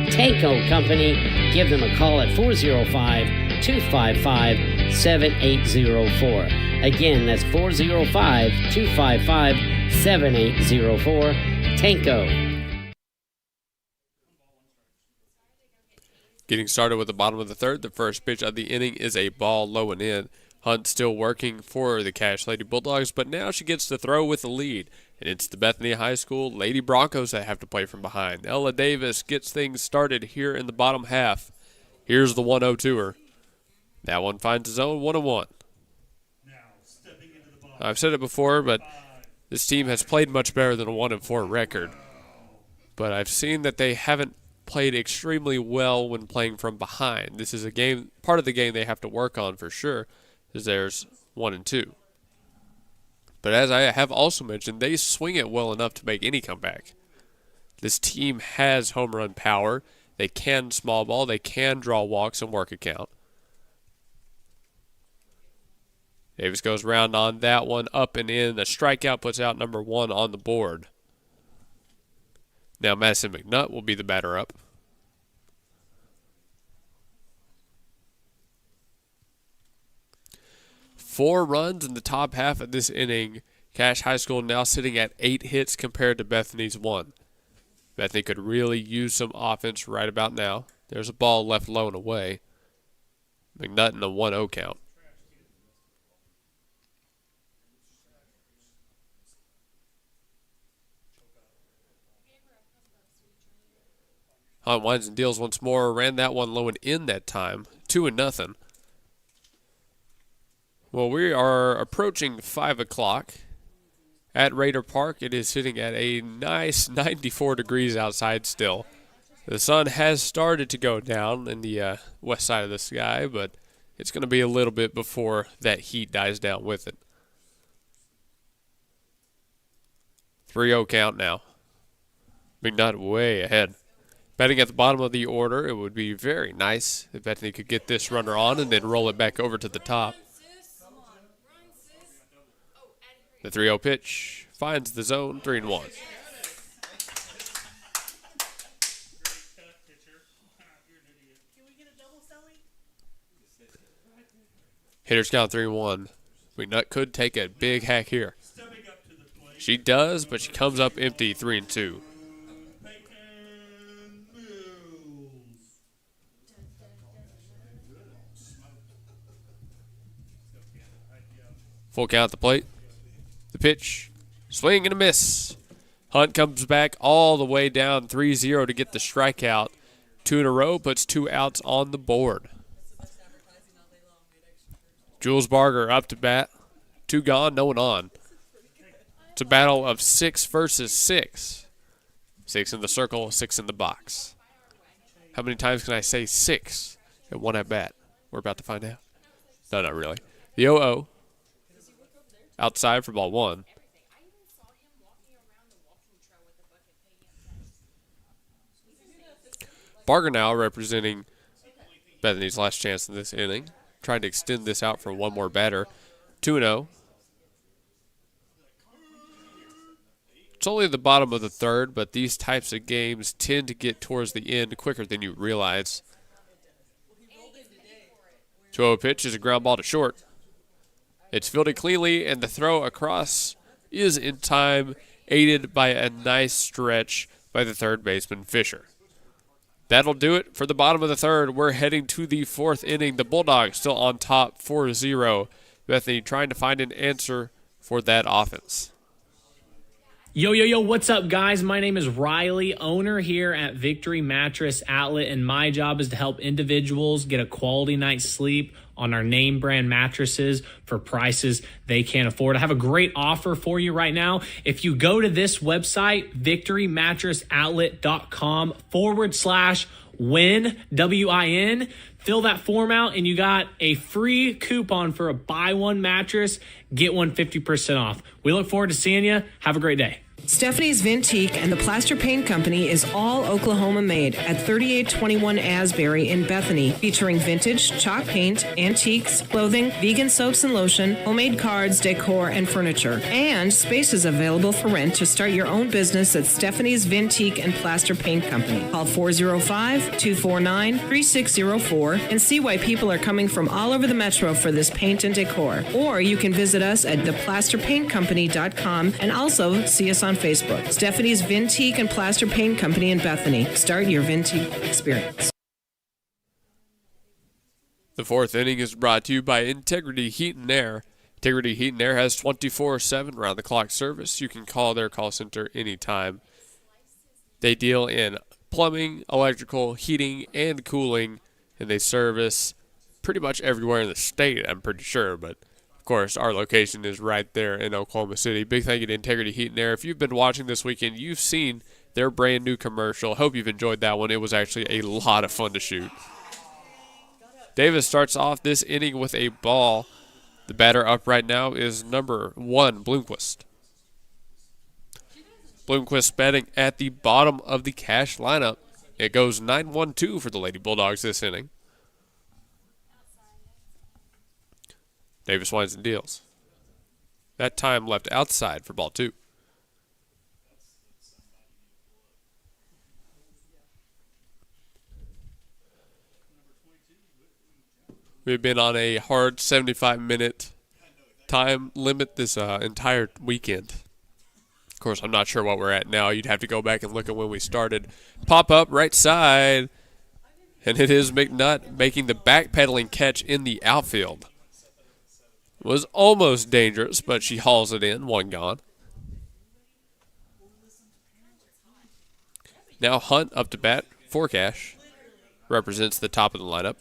Tanko Company, give them a call at 405-255-7804. Again, that's 405-255-7804. Tanko. Getting started with the bottom of the third. The first pitch of the inning is a ball low and in. Hunt still working for the Cash Lady Bulldogs, but now she gets to throw with the lead. And it's the Bethany High School Lady Broncos that have to play from behind. Ella Davis gets things started here in the bottom half. Here's the 1-0 to her. That one finds the zone, 1-1. I've said it before, but this team has played much better than a 1-4 record. But I've seen that they haven't played extremely well when playing from behind. This is a game, part of the game they have to work on for sure, is there's 1 and 2. But as I have also mentioned, they swing it well enough to make any comeback. This team has home run power. They can small ball. They can draw walks and work a count. Davis goes round on that one, up and in. A strikeout puts out number 1 on the board. Now Madison McNutt will be the batter up. Four runs in the top half of this inning. Cash High School now sitting at 8 hits compared to Bethany's 1. Bethany could really use some offense right about now. There's a ball left low and away. McNutt in a 1-0 count. Hunt winds and deals once more. Ran that one low and in that time. 2-0. Well, we are approaching 5 o'clock at Raider Park. It is sitting at a nice 94 degrees outside still. The sun has started to go down in the west side of the sky, but it's going to be a little bit before that heat dies down with it. 3-0 count now. McNutt way ahead. Batting at the bottom of the order, it would be very nice if Bethany could get this runner on and then roll it back over to the top. The 3-0 pitch finds the zone, 3-1. Hitters count 3-1. McNutt could take a big hack here. She does, but she comes up empty, 3-2. Full count at the plate. The pitch, swing and a miss. Hunt comes back all the way down 3-0 to get the strikeout. 2 in a row, puts 2 outs on the board. Jules Barger up to bat. 2 gone, no one on. It's a battle of 6 versus 6. 6 in the circle, 6 in the box. How many times can I say 6 at one at bat? We're about to find out. No, not really. The 0-0. Outside for ball 1. Barger now representing Bethany's last chance in this inning. Trying to extend this out for one more batter. 2-0. It's only the bottom of the third, but these types of games tend to get towards the end quicker than you realize. 2-0 pitch is a ground ball to short. It's fielded cleanly, and the throw across is in time, aided by a nice stretch by the third baseman, Fisher. That'll do it for the bottom of the third. We're heading to the fourth inning. The Bulldogs still on top 4-0. Bethany trying to find an answer for that offense. Yo, what's up, guys? My name is Riley, owner here at Victory Mattress Outlet, and my job is to help individuals get a quality night's sleep on our name brand mattresses for prices they can't afford. I have a great offer for you right now. If you go to this website, victorymattressoutlet.com/win, WIN, fill that form out, and you got a free coupon for a buy one mattress, get one 50% off. We look forward to seeing you. Have a great day. Stephanie's Vintique and the Plaster Paint Company is all Oklahoma made at 3821 Asbury in Bethany, featuring vintage, chalk paint, antiques, clothing, vegan soaps and lotion, homemade cards, decor, and furniture. And space is available for rent to start your own business at Stephanie's Vintique and Plaster Paint Company. Call 405-249-3604 and see why people are coming from all over the metro for this paint and decor. Or you can visit us at theplasterpaintcompany.com and also see us on Facebook. Stephanie's Vintique and Plaster Paint Company in Bethany. Start your Vintique experience. The fourth inning is brought to you by Integrity Heat and Air. Integrity Heat and Air has 24/7 round-the-clock service. You can call their call center anytime. They deal in plumbing, electrical, heating, and cooling, and they service pretty much everywhere in the state, I'm pretty sure, but of course, our location is right there in Oklahoma City. Big thank you to Integrity Heat and Air. If you've been watching this weekend, you've seen their brand new commercial. Hope you've enjoyed that one. It was actually a lot of fun to shoot. Davis starts off this inning with a ball. The batter up right now is number 1, Bloomquist. Bloomquist batting at the bottom of the cash lineup. It goes 9-1-2 for the Lady Bulldogs this inning. Davis winds and deals. That time left outside for ball 2. We've been on a hard 75-minute time limit this entire weekend. Of course, I'm not sure what we're at now. You'd have to go back and look at when we started. Pop up right side. And it is McNutt making the backpedaling catch in the outfield. Was almost dangerous, but she hauls it in. One gone. Now Hunt up to bat for Cash. Represents the top of the lineup.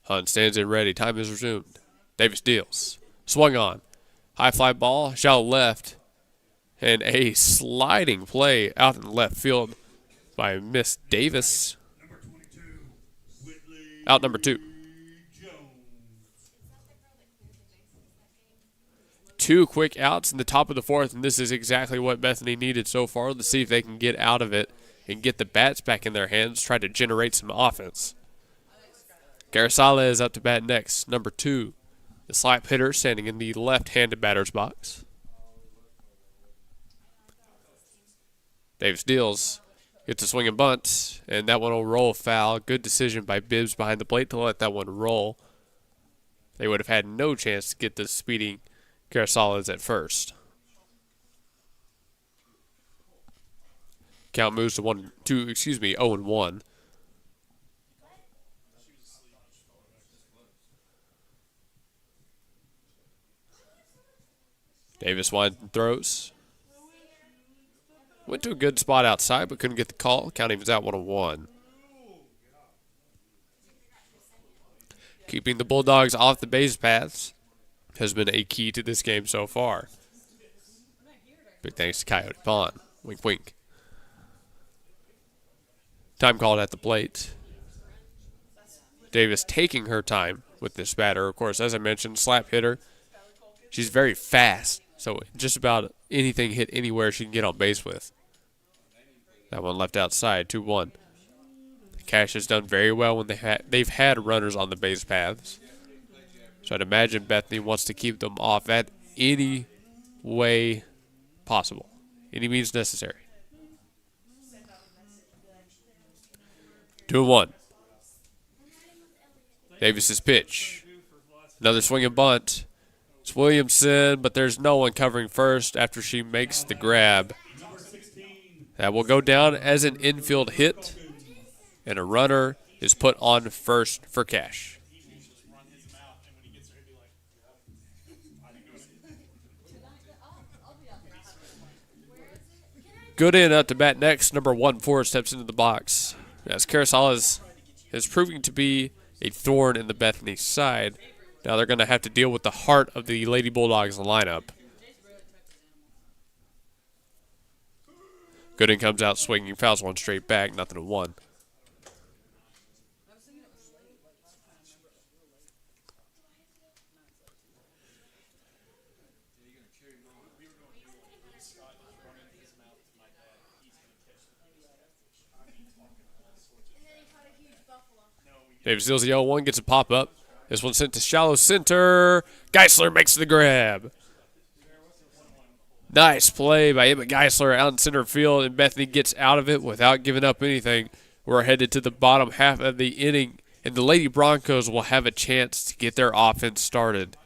Hunt stands in ready. Time is resumed. Davis deals. Swung on. High fly ball. Shallow left. And a sliding play out in left field by Miss Davis. Out number 2. 2 quick outs in the top of the fourth, and this is exactly what Bethany needed so far. Let's see if they can get out of it and get the bats back in their hands, try to generate some offense. Garisala is up to bat next, number 2. The slap hitter standing in the left-handed batter's box. Davis deals, gets a swing and bunt, and that one will roll foul. Good decision by Bibbs behind the plate to let that one roll. They would have had no chance to get the speeding Carasalas at first. Count moves to 0-1. Davis winds and throws. Went to a good spot outside, but couldn't get the call. Counting was out 1-1. Keeping the Bulldogs off the base paths has been a key to this game so far. Big thanks to Coyote Pond. Wink, wink. Time called at the plate. Davis taking her time with this batter. Of course, as I mentioned, slap hitter. She's very fast, so just about anything hit anywhere she can get on base with. That one left outside, 2-1. Cash has done very well when they've had runners on the base paths. So I'd imagine Bethany wants to keep them off at any way possible, any means necessary. 2-1. Davis's pitch. Another swing and bunt. It's Williamson, but there's no one covering first after she makes the grab. That will go down as an infield hit, and a runner is put on first for Cash. Good in up to bat next. Number 1-4 steps into the box. As Carousel is proving to be a thorn in the Bethany side. Now they're going to have to deal with the heart of the Lady Bulldogs lineup. Gooden comes out swinging, fouls one straight back, 0-1. Davis deals the 0-1, gets a pop-up. This one sent to shallow center. Geisler makes the grab. Nice play by Emmett Geisler out in center field, and Bethany gets out of it without giving up anything. We're headed to the bottom half of the inning, and the Lady Broncos will have a chance to get their offense started.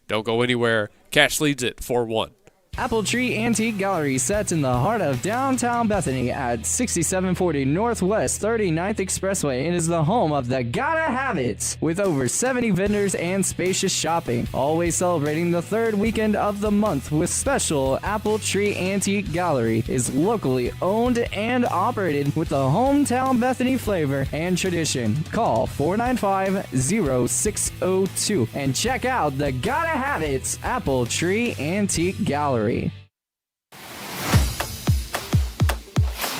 Don't go anywhere. Cash leads it 4-1. Apple Tree Antique Gallery sets in the heart of downtown Bethany at 6740 Northwest 39th Expressway and is the home of the Gotta Have It. With over 70 vendors and spacious shopping, always celebrating the third weekend of the month with special. Apple Tree Antique Gallery is locally owned and operated with a hometown Bethany flavor and tradition. Call 495-0602 and check out the Gotta Have It Apple Tree Antique Gallery.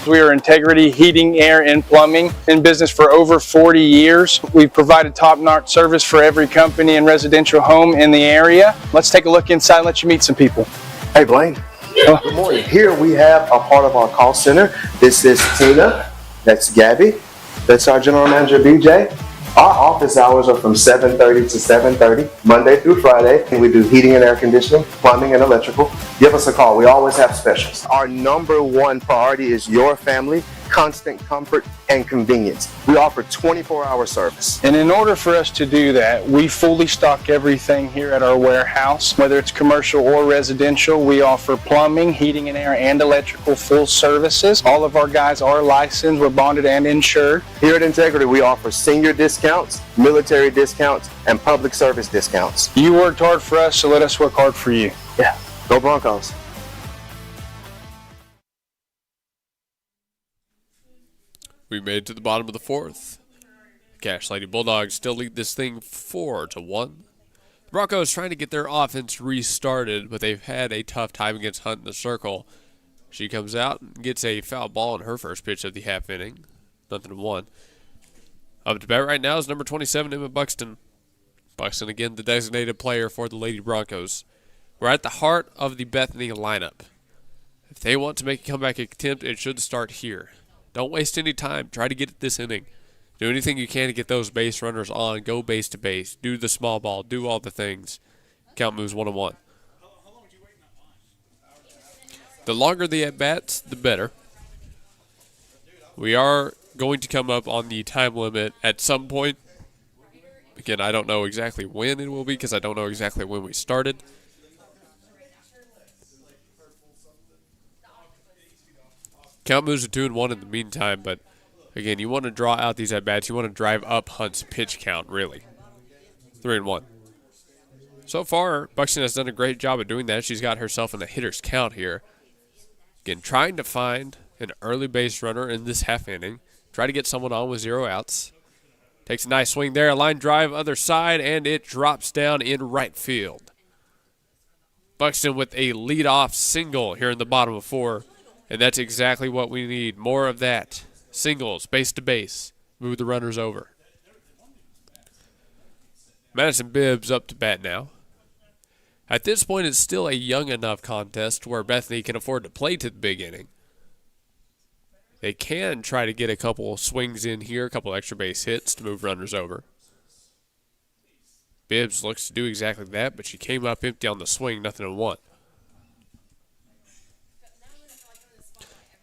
We are Integrity Heating, Air, and Plumbing, in business for over 40 years. We've provided top-notch service for every company and residential home in the area. Let's take a look inside and let you meet some people. Hey, Blaine. Good morning. Here we have a part of our call center. This is Tina. That's Gabby. That's our general manager, BJ. Our office hours are from 7:30 to 7:30, Monday through Friday, and we do heating and air conditioning, plumbing, and electrical. Give us a call. We always have specials. Our number one priority is your family, constant comfort, and convenience. We offer 24-hour service. And in order for us to do that, we fully stock everything here at our warehouse. Whether it's commercial or residential, we offer plumbing, heating and air, and electrical full services. All of our guys are licensed, we're bonded and insured. Here at Integrity, we offer senior discounts, military discounts, and public service discounts. You worked hard for us, so let us work hard for you. Yeah, go Broncos. We made it to the bottom of the fourth. Cash Lady Bulldogs still lead this thing 4-1. The Broncos trying to get their offense restarted, but they've had a tough time against Hunt in the circle. She comes out and gets a foul ball in her first pitch of the half inning. 0-1. Up to bat right now is number 27, Emma Buxton. Buxton again the designated player for the Lady Broncos. We're at the heart of the Bethany lineup. If they want to make a comeback attempt, it should start here. Don't waste any time. Try to get it this inning. Do anything you can to get those base runners on. Go base to base. Do the small ball. Do all the things. Count moves 1-1. The longer the at-bats, the better. We are going to come up on the time limit at some point. Again, I don't know exactly when it will be because I don't know exactly when we started. Count moves to 2-1 in the meantime, but again, you want to draw out these at-bats. You want to drive up Hunt's pitch count, really. 3-1. So far, Buxton has done a great job of doing that. She's got herself in the hitter's count here. Again, trying to find an early base runner in this half inning. Try to get someone on with 0 outs. Takes a nice swing there. A line drive, other side, and it drops down in right field. Buxton with a leadoff single here in the bottom of 4. And that's exactly what we need. More of that. Singles, base to base. Move the runners over. Madison Bibbs up to bat now. At this point, it's still a young enough contest where Bethany can afford to play to the big inning. They can try to get a couple swings in here, a couple extra base hits to move runners over. Bibbs looks to do exactly that, but she came up empty on the swing, nothing to one.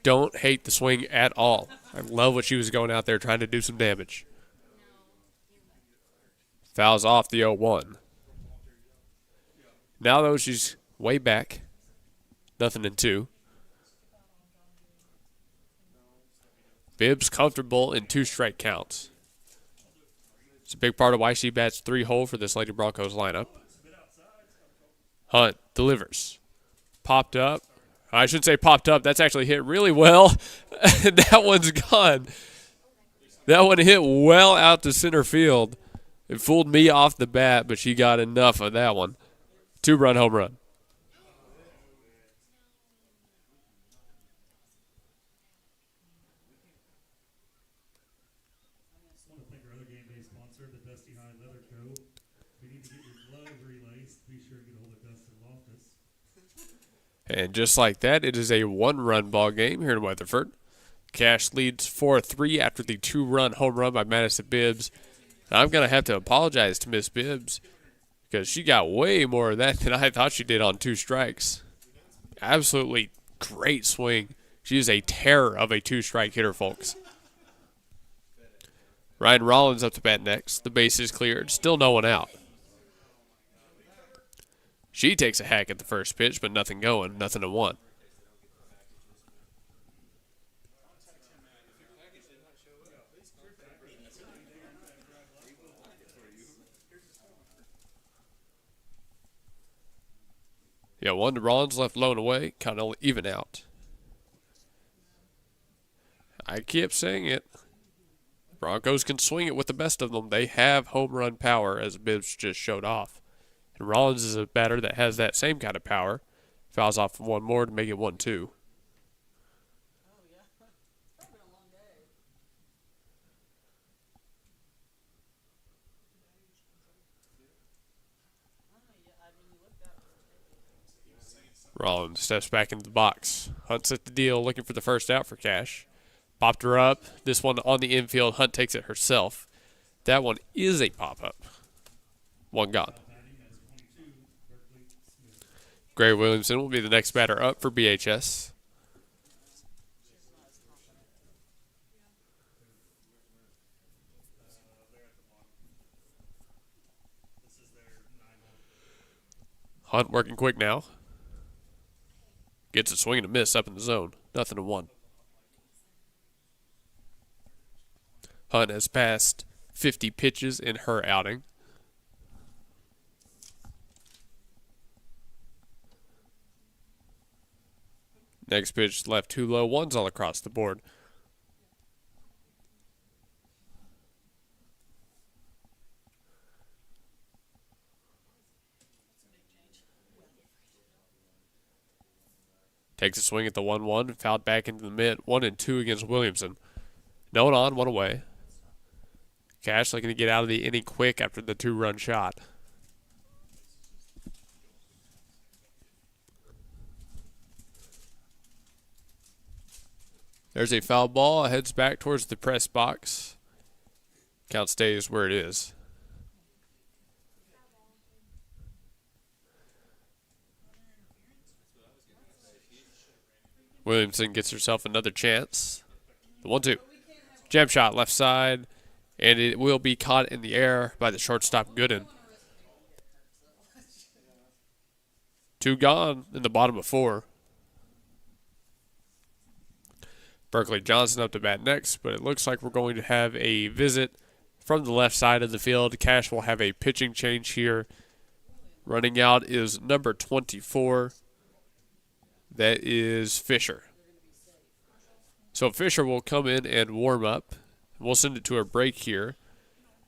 Don't hate the swing at all. I love what she was going out there trying to do some damage. Fouls off the 0-1. Now, though, she's way back. Nothing in 2. Bibbs comfortable in 2-strike counts. It's a big part of why she bats 3-hole for this Lady Broncos lineup. Hunt delivers. Popped up. I shouldn't say popped up. That's actually hit really well. That one's gone. That one hit well out to center field. It fooled me off the bat, but she got enough of that one. 2-run home run. And just like that, it is a 1-run ball game here in Weatherford. Cash leads 4-3 after the 2-run home run by Madison Bibbs. And I'm going to have to apologize to Miss Bibbs because she got way more of that than I thought she did on 2 strikes. Absolutely great swing. She is a terror of a 2-strike hitter, folks. Ryan Rollins up to bat next. The base is cleared. Still no one out. She takes a hack at the first pitch, but nothing going. Nothing to 1. Yeah, 1 to Rollins, left low and away, kind of even out. I keep saying it. Broncos can swing it with the best of them. They have home run power, as Bibbs just showed off. And Rollins is a batter that has that same kind of power. Fouls off 1 more to make it 1-2. Rollins steps back into the box. Hunt's at the deal, looking for the first out for Cash. Popped her up. This one on the infield. Hunt takes it herself. That one is a pop-up. 1 gone. Gray Williamson will be the next batter up for BHS. Hunt working quick now. Gets a swing and a miss up in the zone. Nothing to 1. Hunt has passed 50 pitches in her outing. Next pitch left too low. 1's all across the board. Takes a swing at the 1-1. Fouled back into the mid. 1-2 against Williamson. No one on, 1 away. Cash looking to get out of the inning quick after the 2-run shot. There's a foul ball. Heads back towards the press box. Count stays where it is. Williamson gets herself another chance. The 1-2. Jab shot left side, and it will be caught in the air by the shortstop Gooden. 2 gone in the bottom of 4. Berkeley Johnson up to bat next, but it looks like we're going to have a visit from the left side of the field. Cash will have a pitching change here. Running out is number 24. That is Fisher. So Fisher will come in and warm up. We'll send it to a break here.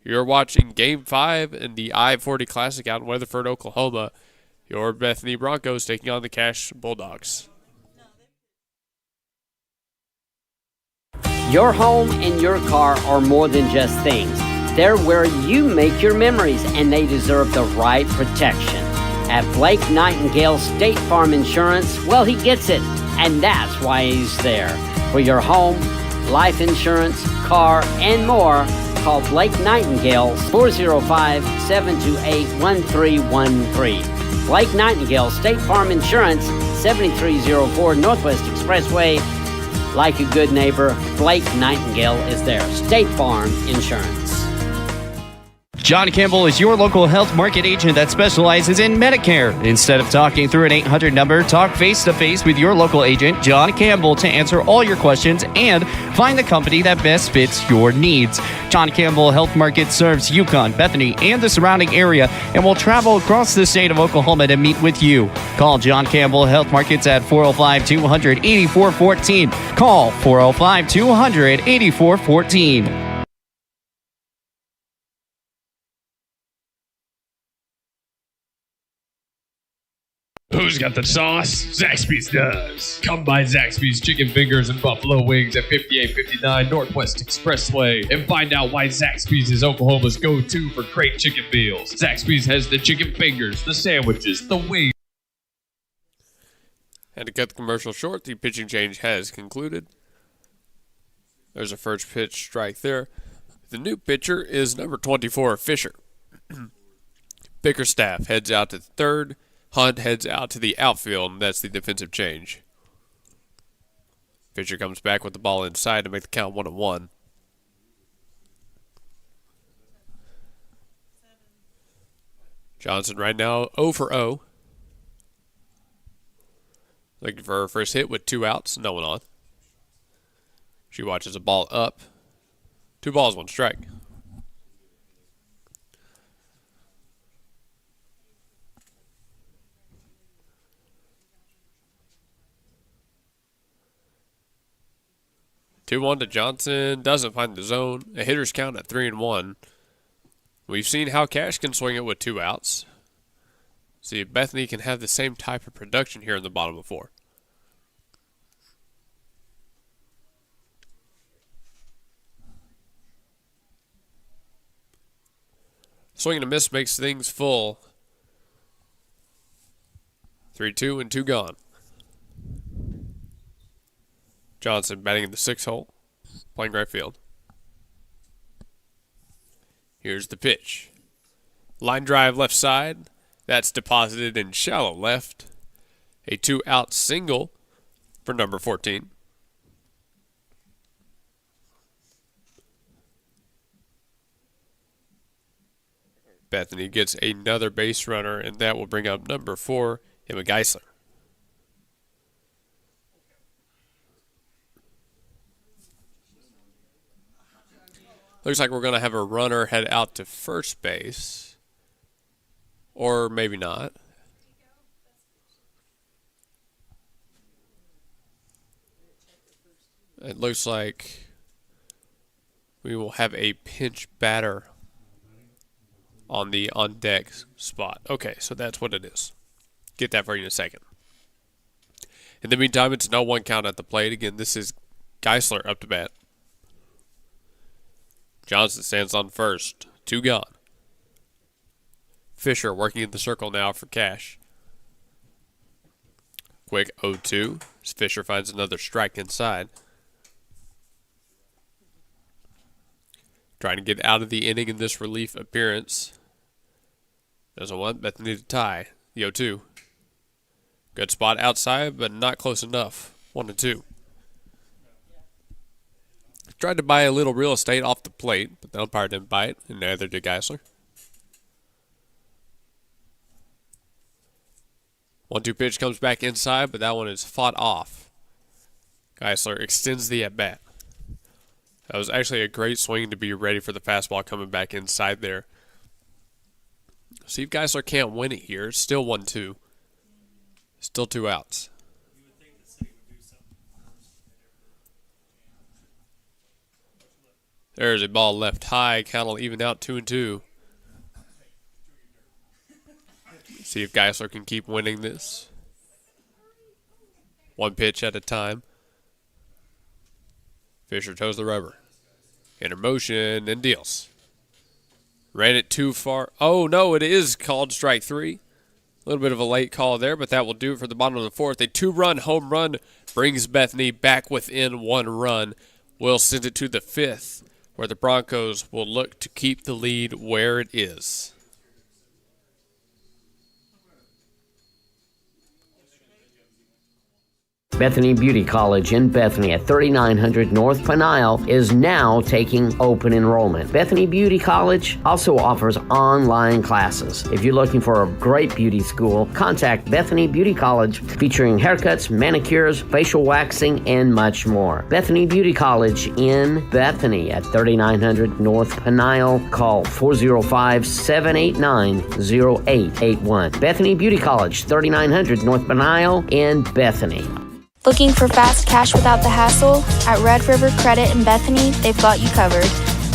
You're watching Game 5 in the I-40 Classic out in Weatherford, Oklahoma. your Bethany Broncos taking on the Cash Bulldogs. Your home and your car are more than just things. They're where you make your memories, and they deserve the right protection. At Blake Nightingale State Farm Insurance, well, he gets it, and that's why he's there. For your home, life insurance, car, and more, call Blake Nightingale 405-728-1313. Blake Nightingale State Farm Insurance, 7304 Northwest Expressway. Like a good neighbor, Blake Nightingale is there. State Farm Insurance. John Campbell is your local health market agent that specializes in Medicare. Instead of talking through an 800 number, talk face-to-face with your local agent, John Campbell, to answer all your questions and find the company that best fits your needs. John Campbell Health Market serves Yukon, Bethany, and the surrounding area and will travel across the state of Oklahoma to meet with you. Call John Campbell Health Markets at 405-200-8414. Call 405-200-8414. Who's got the sauce? Zaxby's does. Come by Zaxby's Chicken Fingers and Buffalo Wings at 5859 Northwest Expressway and find out why Zaxby's is Oklahoma's go-to for great chicken meals. Zaxby's has the chicken fingers, the sandwiches, the wings. And to cut the commercial short, the pitching change has concluded. There's a first pitch strike there. The new pitcher is number 24, Fisher. Bickerstaff heads out to third. Hunt heads out to the outfield, and that's the defensive change. Fisher comes back with the ball inside to make the count 1-1. Johnson right now 0 for 0. Looking for her first hit with 2 outs, no one on. She watches a ball up. 2 balls, 1 strike. Two one to Johnson, doesn't find the zone. A hitter's count at 3-1. We've seen how Cash can swing it with 2 outs. See if Bethany can have the same type of production here in the bottom of 4. Swing and a miss makes things full. 3-2 and 2 gone. Johnson batting in the 6th hole, playing right field. Here's the pitch. Line drive left side. That's deposited in shallow left. A 2-out single for number 14. Bethany gets another base runner, and that will bring up number 4, Emma Geisler. Looks like we're going to have a runner head out to first base. Or maybe not. It looks like we will have a pinch batter on the on-deck spot. Okay, so that's what it is. Get that for you in a second. In the meantime, it's no 1 count at the plate. Again, this is Geisler up to bat. Johnson stands on first. 2 gone. Fisher working in the circle now for Cash. Quick 0-2. Fisher finds another strike inside. Trying to get out of the inning in this relief appearance. Doesn't want Bethany to tie. The 0-2. Good spot outside, but not close enough. 1-2. Tried to buy a little real estate off the plate, but the umpire didn't bite, and neither did Geisler. 1-2 pitch comes back inside, but that one is fought off. Geisler extends the at-bat. That was actually a great swing to be ready for the fastball coming back inside there. See if Geisler can't win it here. It's still 1-2. Still 2 outs. There's a ball left high. Count will even out 2-2. See if Geisler can keep winning this. One pitch at a time. Fisher toes the rubber. Inner motion and deals. Ran it too far. Oh, no, it is called strike three. A little bit of a late call there, but that will do it for the bottom of the fourth. A two-run home run brings Bethany back within one run. Will send it to the fifth, where the Broncos will look to keep the lead where it is. Bethany Beauty College in Bethany at 3900 North Peniel is now taking open enrollment. Bethany Beauty College also offers online classes. If you're looking for a great beauty school, contact Bethany Beauty College, featuring haircuts, manicures, facial waxing, and much more. Bethany Beauty College in Bethany at 3900 North Peniel. Call 405-789-0881. Bethany Beauty College, 3900 North Peniel in Bethany. Looking for fast cash without the hassle? At Red River Credit in Bethany, they've got you covered.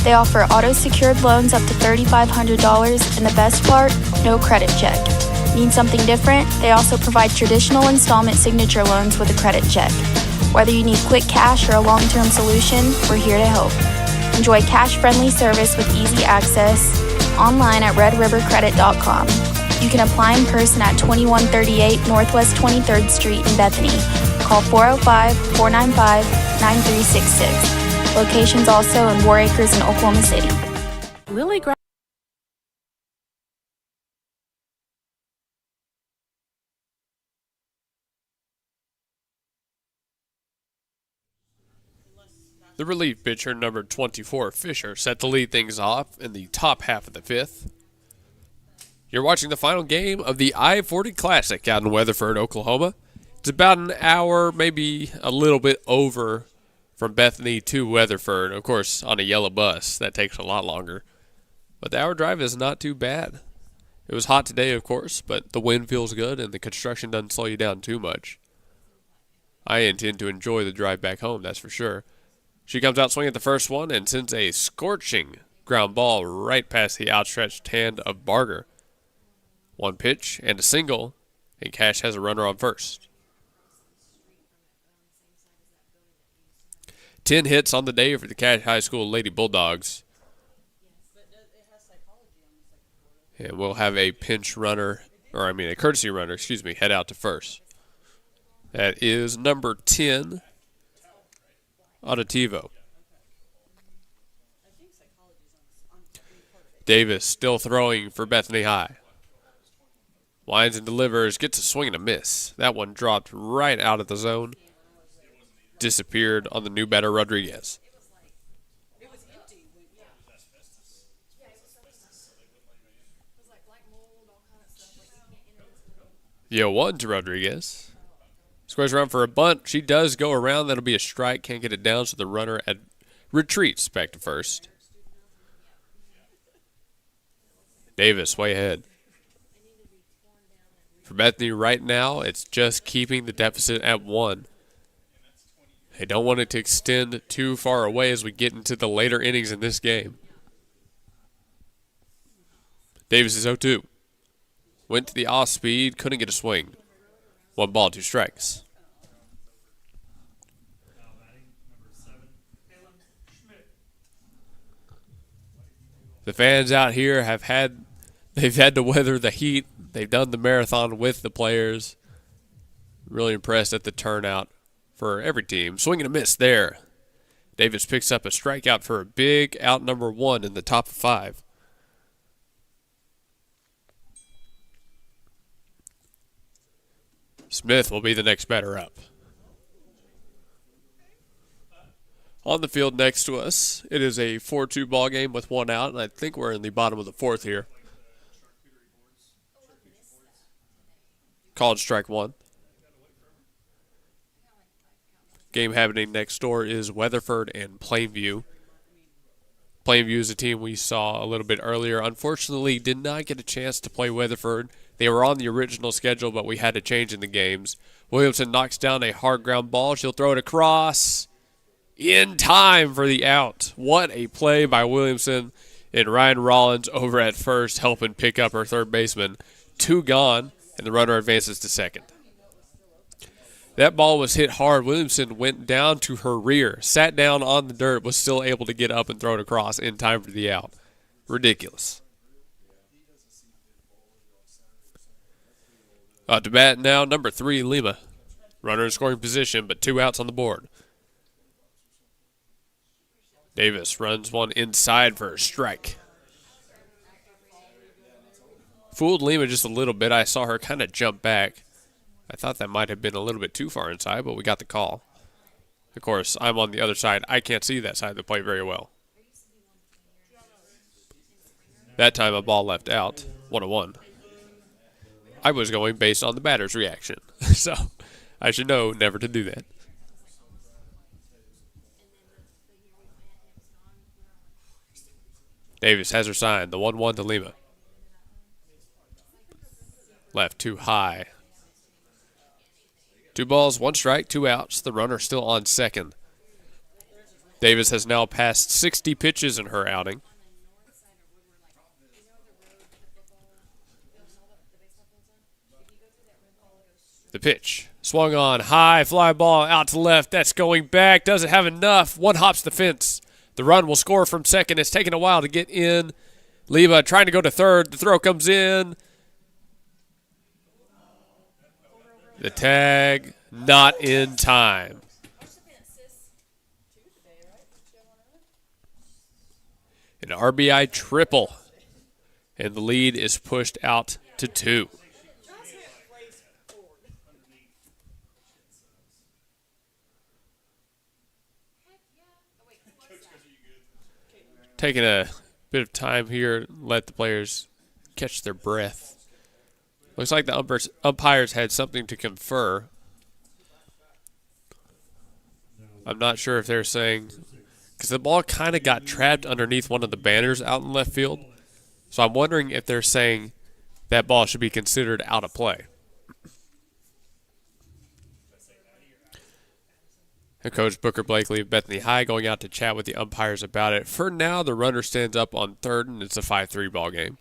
They offer auto-secured loans up to $3,500, and the best part, no credit check. Need something different? They also provide traditional installment signature loans with a credit check. Whether you need quick cash or a long-term solution, we're here to help. Enjoy cash-friendly service with easy access online at redrivercredit.com. You can apply in person at 2138 Northwest 23rd Street in Bethany. Call 405-495-9366. Locations also in War Acres and Oklahoma City. Lily Gra- The relief pitcher, number 24, Fisher, set to lead things off in the top half of the fifth. You're watching the final game of the I-40 Classic out in Weatherford, Oklahoma. It's about an hour, maybe a little bit over, from Bethany to Weatherford. Of course, on a yellow bus, that takes a lot longer. But the hour drive is not too bad. It was hot today, of course, but the wind feels good and the construction doesn't slow you down too much. I intend to enjoy the drive back home, that's for sure. She comes out swinging at the first one and sends a scorching ground ball right past the outstretched hand of Barger. One pitch and a single, and Cash has a runner on first. 10 hits on the day for the Cash High School Lady Bulldogs. And we'll have a courtesy runner, head out to first. That is number 10, Auditivo. Davis still throwing for Bethany High. Winds and delivers, gets a swing and a miss. That one dropped right out of the zone. Disappeared on the new batter, Rodriguez. The 0-1 to Rodriguez. Squares around for a bunt. She does go around. That'll be a strike. Can't get it down, so the runner retreats back to first. Davis way ahead. For Bethany right now, it's just keeping the deficit at 1. They don't want it to extend too far away as we get into the later innings in this game. Davis is 0-2. Went to the off speed, couldn't get a swing. 1 ball, 2 strikes. The fans out here they've had to weather the heat. They've done the marathon with the players. Really impressed at the turnout for every team. Swing and a miss there. Davis picks up a strikeout for a big out number 1 in the top of 5. Smith will be the next batter up. On the field next to us, it is a 4-2 ball game with 1 out, and I think we're in the bottom of the 4th here. Called strike 1. Game happening next door is Weatherford and Plainview. Plainview is a team we saw a little bit earlier. Unfortunately, did not get a chance to play Weatherford. They were on the original schedule, but we had a change in the games. Williamson knocks down a hard ground ball. She'll throw it across in time for the out. What a play by Williamson, and Ryan Rollins over at first helping pick up her third baseman. 2 gone, and the runner advances to second. That ball was hit hard. Williamson went down to her rear, sat down on the dirt, was still able to get up and throw it across in time for the out. Ridiculous. To bat now, number 3, Lima. Runner in scoring position, but 2 outs on the board. Davis runs one inside for a strike. Fooled Lima just a little bit. I saw her kind of jump back. I thought that might have been a little bit too far inside, but we got the call. Of course, I'm on the other side. I can't see that side of the plate very well. That time a ball left out, 1-1. I was going based on the batter's reaction, so I should know never to do that. Davis has her sign, the 1-1 to Lima. Left too high. 2 balls, 1 strike, 2 outs. The runner still on second. Davis has now passed 60 pitches in her outing. The pitch. Swung on, high, fly ball out to left. That's going back. Doesn't have enough. 1 hops the fence. The run will score from second. It's taken a while to get in. Lima trying to go to third. The throw comes in. The tag not in time. An RBI triple. And the lead is pushed out to 2. Taking a bit of time here, let the players catch their breath. Looks like the umpires had something to confer. I'm not sure if they're saying, because the ball kind of got trapped underneath one of the banners out in left field. So I'm wondering if they're saying that ball should be considered out of play. And Coach Booker Blakely of Bethany High going out to chat with the umpires about it. For now, the runner stands up on third, and it's a 5-3 ball game.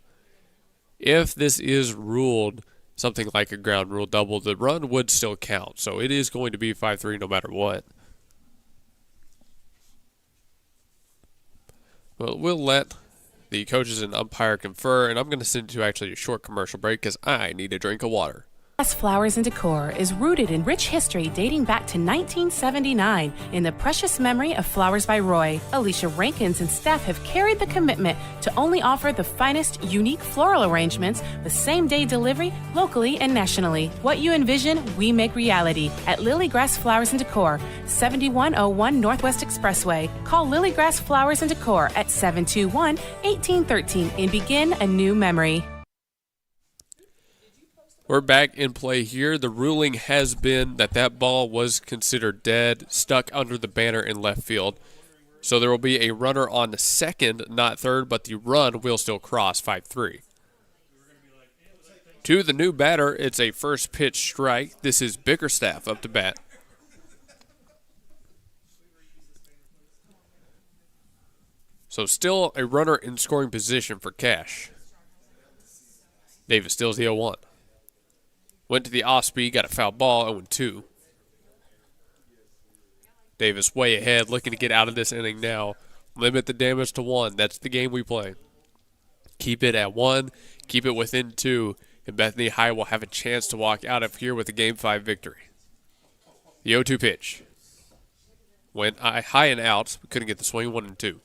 If this is ruled something like a ground rule double, the run would still count. So it is going to be 5-3 no matter what. Well, we'll let the coaches and umpire confer, and I'm going to send you to actually a short commercial break because I need a drink of water. Flowers and Decor is rooted in rich history dating back to 1979 in the precious memory of Flowers by Roy. Alicia Rankins and staff have carried the commitment to only offer the finest, unique floral arrangements with same-day delivery locally and nationally. What you envision, we make reality at Lilygrass Flowers and Decor, 7101 Northwest Expressway. Call Lilygrass Flowers and Decor at 721-1813 and begin a new memory. We're back in play here. The ruling has been that ball was considered dead, stuck under the banner in left field. So there will be a runner on second, not third, but the run will still cross 5-3. To the new batter, it's a first pitch strike. This is Bickerstaff up to bat. So still a runner in scoring position for Cash. Davis steals the 0-1. Went to the off-speed, got a foul ball, 0-2. Davis way ahead, looking to get out of this inning now. Limit the damage to 1. That's the game we play. Keep it at 1, keep it within 2, and Bethany High will have a chance to walk out of here with a Game 5 victory. The 0-2 pitch. Went high and out, but couldn't get the swing, 1-2.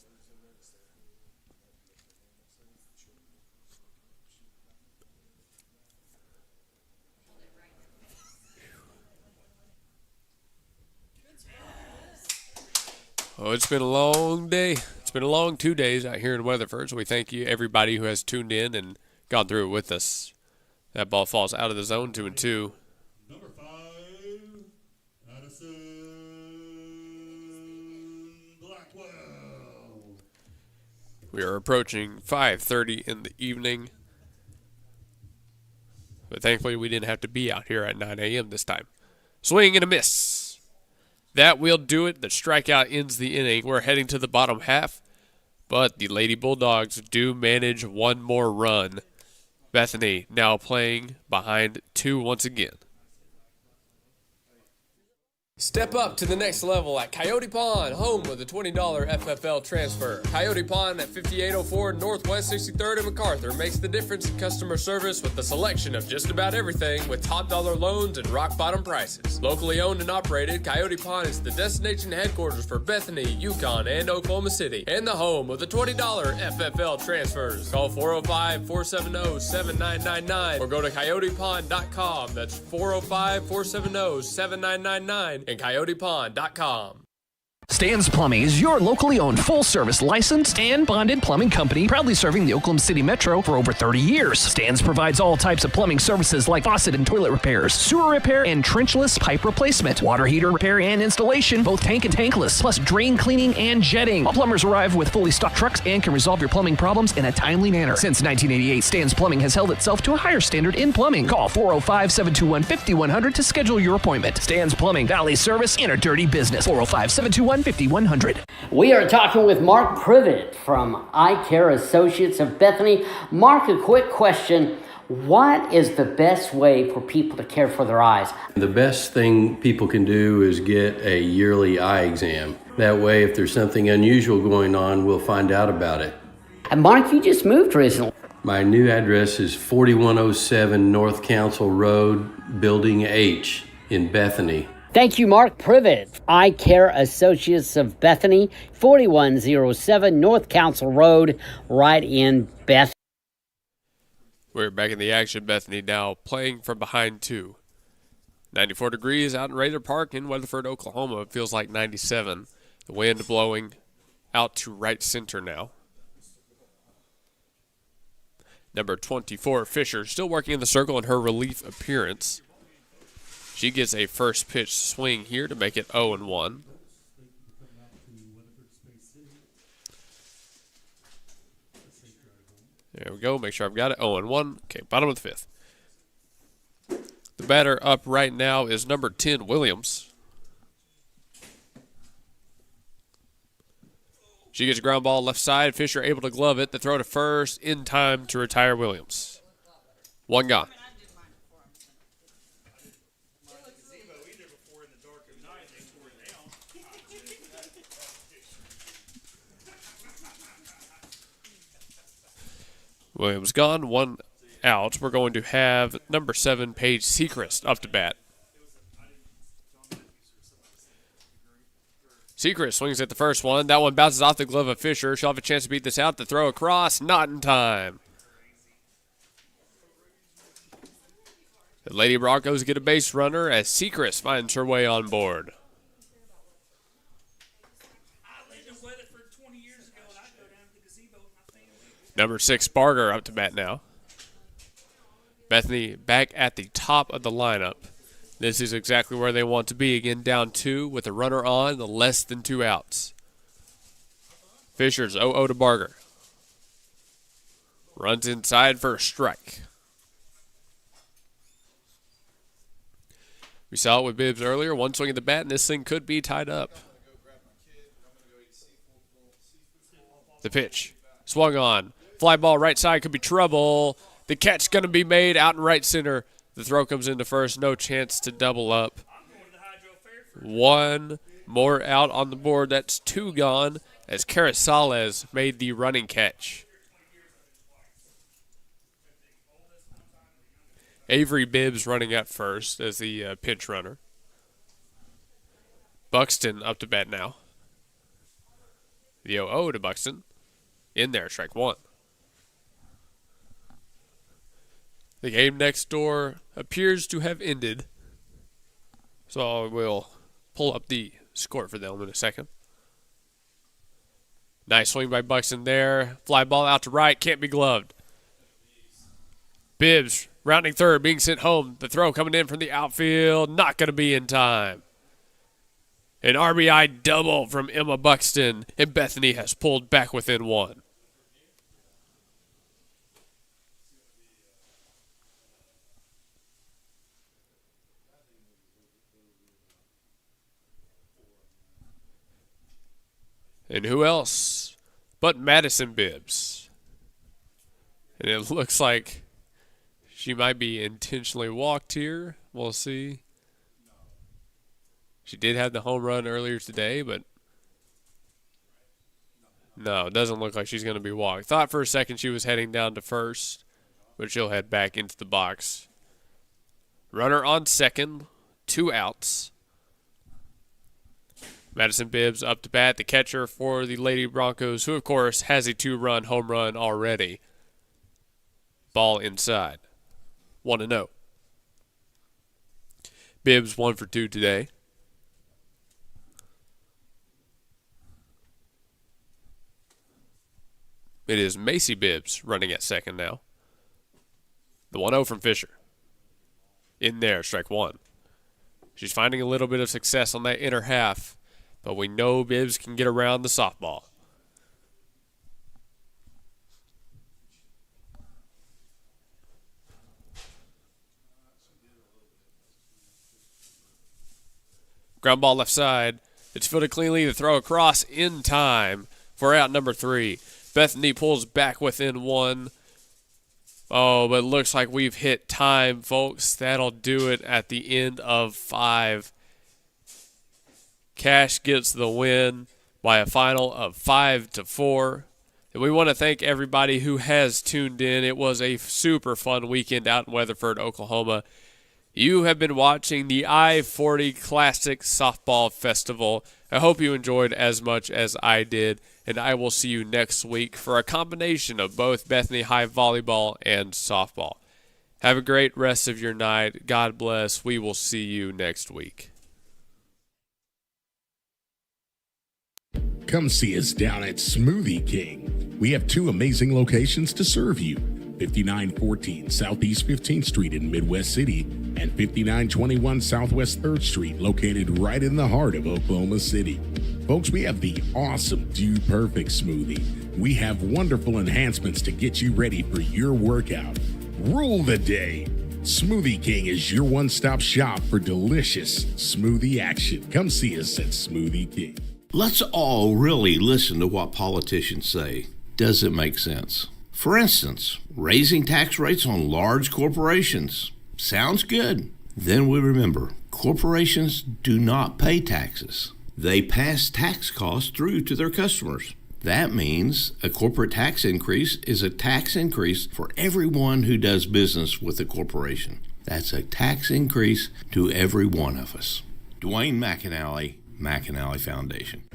Oh, it's been a long day. It's been a long 2 days out here in Weatherford, so we thank you, everybody who has tuned in and gone through it with us. That ball falls out of the zone, 2-2. Number 5, Addison Blackwell. We are approaching 5:30 in the evening. But thankfully, we didn't have to be out here at 9 a.m. this time. Swing and a miss. That will do it. The strikeout ends the inning. We're heading to the bottom half, but the Lady Bulldogs do manage one more run. Bethany now playing behind 2 once again. Step up to the next level at Coyote Pond, home of the $20 FFL transfer. Coyote Pond at 5804 Northwest 63rd and MacArthur makes the difference in customer service with a selection of just about everything with top dollar loans and rock bottom prices. Locally owned and operated, Coyote Pond is the destination headquarters for Bethany, Yukon, and Oklahoma City, and the home of the $20 FFL transfers. Call 405-470-7999 or go to coyotepond.com. That's 405-470-7999 and coyotepond.com. Stan's Plumbing is your locally owned full-service licensed and bonded plumbing company, proudly serving the Oklahoma City Metro for over 30 years. Stan's provides all types of plumbing services like faucet and toilet repairs, sewer repair, and trenchless pipe replacement, water heater repair and installation, both tank and tankless, plus drain cleaning and jetting. All plumbers arrive with fully stocked trucks and can resolve your plumbing problems in a timely manner. Since 1988, Stan's Plumbing has held itself to a higher standard in plumbing. Call 405-721-5100 to schedule your appointment. Stan's Plumbing, Valley Service in a dirty business. 405-721-5100. We are talking with Mark Privet from Eye Care Associates of Bethany. Mark, a quick question. What is the best way for people to care for their eyes? The best thing people can do is get a yearly eye exam. That way, if there's something unusual going on, we'll find out about it. And Mark, you just moved recently. My new address is 4107 North Council Road, Building H in Bethany. Thank you, Mark Privet, Eye Care Associates of Bethany, 4107 North Council Road, right in Bethany. We're back in the action. Bethany now playing from behind 2. 94 degrees out in Raider Park in Weatherford, Oklahoma. It feels like 97. The wind blowing out to right center now. Number 24, Fisher, still working in the circle in her relief appearance. She gets a first pitch swing here to make it 0-1. There we go. Make sure I've got it. 0-1. Okay, bottom of the 5th. The batter up right now is number 10, Williams. She gets a ground ball left side. Fisher able to glove it. The throw to first in time to retire Williams. 1 gone. Williams gone, 1 out. We're going to have number 7, Paige Sechrist, up to bat. Sechrist swings at the first one. That one bounces off the glove of Fisher. She'll have a chance to beat this out. The throw across, not in time. The Lady Bronchos get a base runner as Sechrist finds her way on board. Number 6, Barger, up to bat now. Bethany back at the top of the lineup. This is exactly where they want to be. Again, down 2 with a runner on, the less than 2 outs. Fisher's 0-0 to Barger. Runs inside for a strike. We saw it with Bibbs earlier. 1 swing at the bat, and this thing could be tied up. The pitch. Swung on. Fly ball right side, could be trouble. The catch going to be made out in right center. The throw comes into first. No chance to double up. 1 more out on the board. That's 2 gone as Carrizales made the running catch. Avery Bibbs running at first as the pinch runner. Buxton up to bat now. The 0-0 to Buxton. In there, strike 1. The game next door appears to have ended. So we'll pull up the score for them in a second. Nice swing by Buxton there. Fly ball out to right. Can't be gloved. Bibbs rounding third, being sent home. The throw coming in from the outfield. Not going to be in time. An RBI double from Emma Buxton. And Bethany has pulled back within 1. And who else but Madison Bibbs? And it looks like She might be intentionally walked here. We'll see. She did have the home run earlier today, but no, it doesn't look like she's going to be walked. Thought for a second she was heading down to first, but she'll head back into the box. Runner on second, 2 outs. Madison Bibbs up to bat, the catcher for the Lady Broncos, who, of course, has a 2-run home run already. Ball inside. 1-0. Bibbs 1 for 2 today. It is Macy Bibbs running at second now. The 1-0 from Fisher. In there, strike 1. She's finding a little bit of success on that inner half, but we know Bibbs can get around the softball. Ground ball left side. It's fielded cleanly. The throw across in time for out number 3. Bethany pulls back within 1. Oh, but it looks like we've hit time, folks. That'll do it at the end of 5. Cash gets the win by a final of 5-4. And we want to thank everybody who has tuned in. It was a super fun weekend out in Weatherford, Oklahoma. You have been watching the I-40 Classic Softball Festival. I hope you enjoyed as much as I did, and I will see you next week for a combination of both Bethany High volleyball and softball. Have a great rest of your night. God bless. We will see you next week. Come see us down at Smoothie King. We have 2 amazing locations to serve you. 5914 Southeast 15th Street in Midwest City and 5921 Southwest 3rd Street, located right in the heart of Oklahoma City. Folks, we have the awesome Dude Perfect smoothie. We have wonderful enhancements to get you ready for your workout. Rule the day. Smoothie King is your one-stop shop for delicious smoothie action. Come see us at Smoothie King. Let's all really listen to what politicians say. Does it make sense? For instance, raising tax rates on large corporations. Sounds good. Then we remember, corporations do not pay taxes. They pass tax costs through to their customers. That means a corporate tax increase is a tax increase for everyone who does business with a corporation. That's a tax increase to every one of us. Dwayne McAnally Foundation.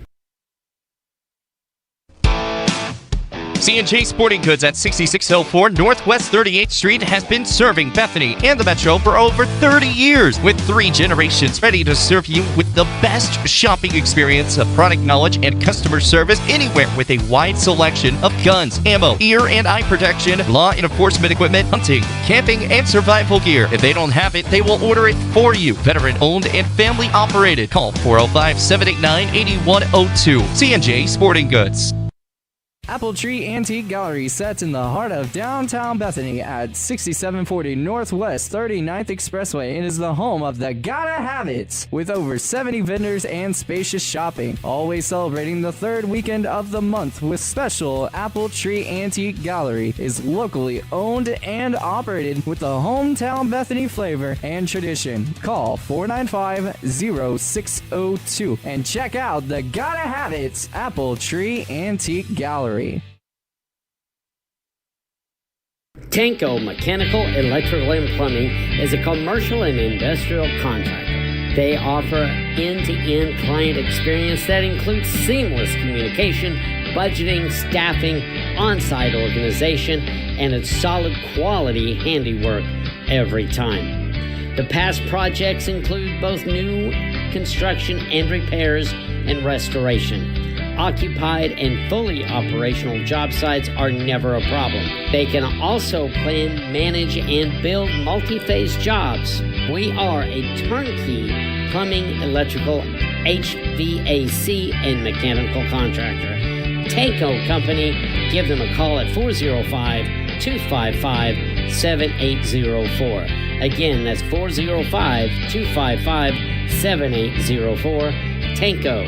C&J Sporting Goods at 6604 Northwest 38th Street has been serving Bethany and the Metro for over 30 years, with 3 generations ready to serve you with the best shopping experience of product knowledge and customer service anywhere, with a wide selection of guns, ammo, ear and eye protection, law enforcement equipment, hunting, camping, and survival gear. If they don't have it, they will order it for you. Veteran owned and family operated. Call 405-789-8102. C&J Sporting Goods. Apple Tree Antique Gallery sits in the heart of downtown Bethany at 6740 Northwest 39th Expressway and is the home of the Gotta Have It, with over 70 vendors and spacious shopping. Always celebrating the 3rd weekend of the month with special. Apple Tree Antique Gallery is locally owned and operated with the hometown Bethany flavor and tradition. Call 495-0602 and check out the Gotta Have It Apple Tree Antique Gallery. Tanko Mechanical, Electrical, and Plumbing is a commercial and industrial contractor. They offer end-to-end client experience that includes seamless communication, budgeting, staffing, on-site organization, and it's solid quality handiwork every time. The past projects include both new construction and repairs and restoration. Occupied and fully operational job sites are never a problem. They can also plan, manage, and build multi-phase jobs. We are a turnkey plumbing, electrical, HVAC, and mechanical contractor. Tanko Company, give them a call at 405-255-7804. Again, that's 405-255-7804. Tanko.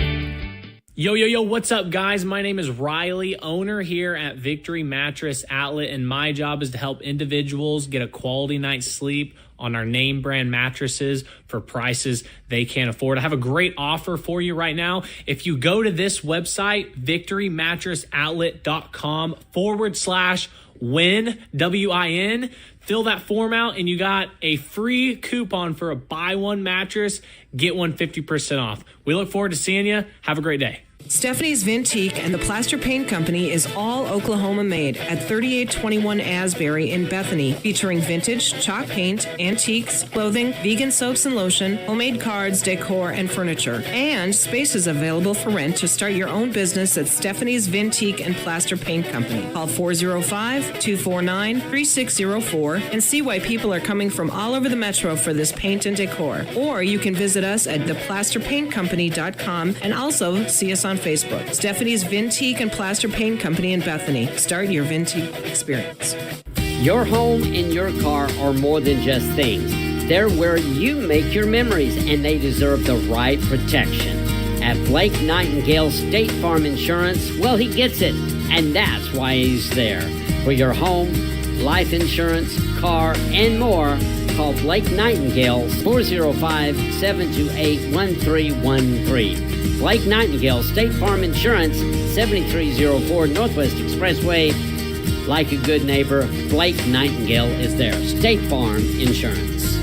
Yo, what's up, guys? My name is Riley, owner here at Victory Mattress Outlet, and my job is to help individuals get a quality night's sleep on our name brand mattresses for prices they can't afford. I have a great offer for you right now. If you go to this website, victorymattressoutlet.com/win, WIN, fill that form out, and you got a free coupon for a buy one mattress, get one 50% off. We look forward to seeing you. Have a great day. Stephanie's Vintique and the Plaster Paint Company is all Oklahoma made at 3821 Asbury in Bethany, featuring vintage, chalk paint, antiques, clothing, vegan soaps and lotion, homemade cards, decor, and furniture. And space is available for rent to start your own business at Stephanie's Vintique and Plaster Paint Company. Call 405-249-3604 and see why people are coming from all over the metro for this paint and decor. Or you can visit us at theplasterpaintcompany.com and also see us on Facebook. Stephanie's Vintique and Plaster Paint Company in Bethany. Start your Vintique experience. Your home and your car are more than just things. They're where you make your memories, and they deserve the right protection. At Blake Nightingale State Farm Insurance, well, he gets it, and that's why he's there. For your home, life insurance, car, and more, call Blake Nightingale 405-728-1313. Blake Nightingale State Farm Insurance, 7304 Northwest Expressway. Like a good neighbor, Blake Nightingale is there. State Farm Insurance.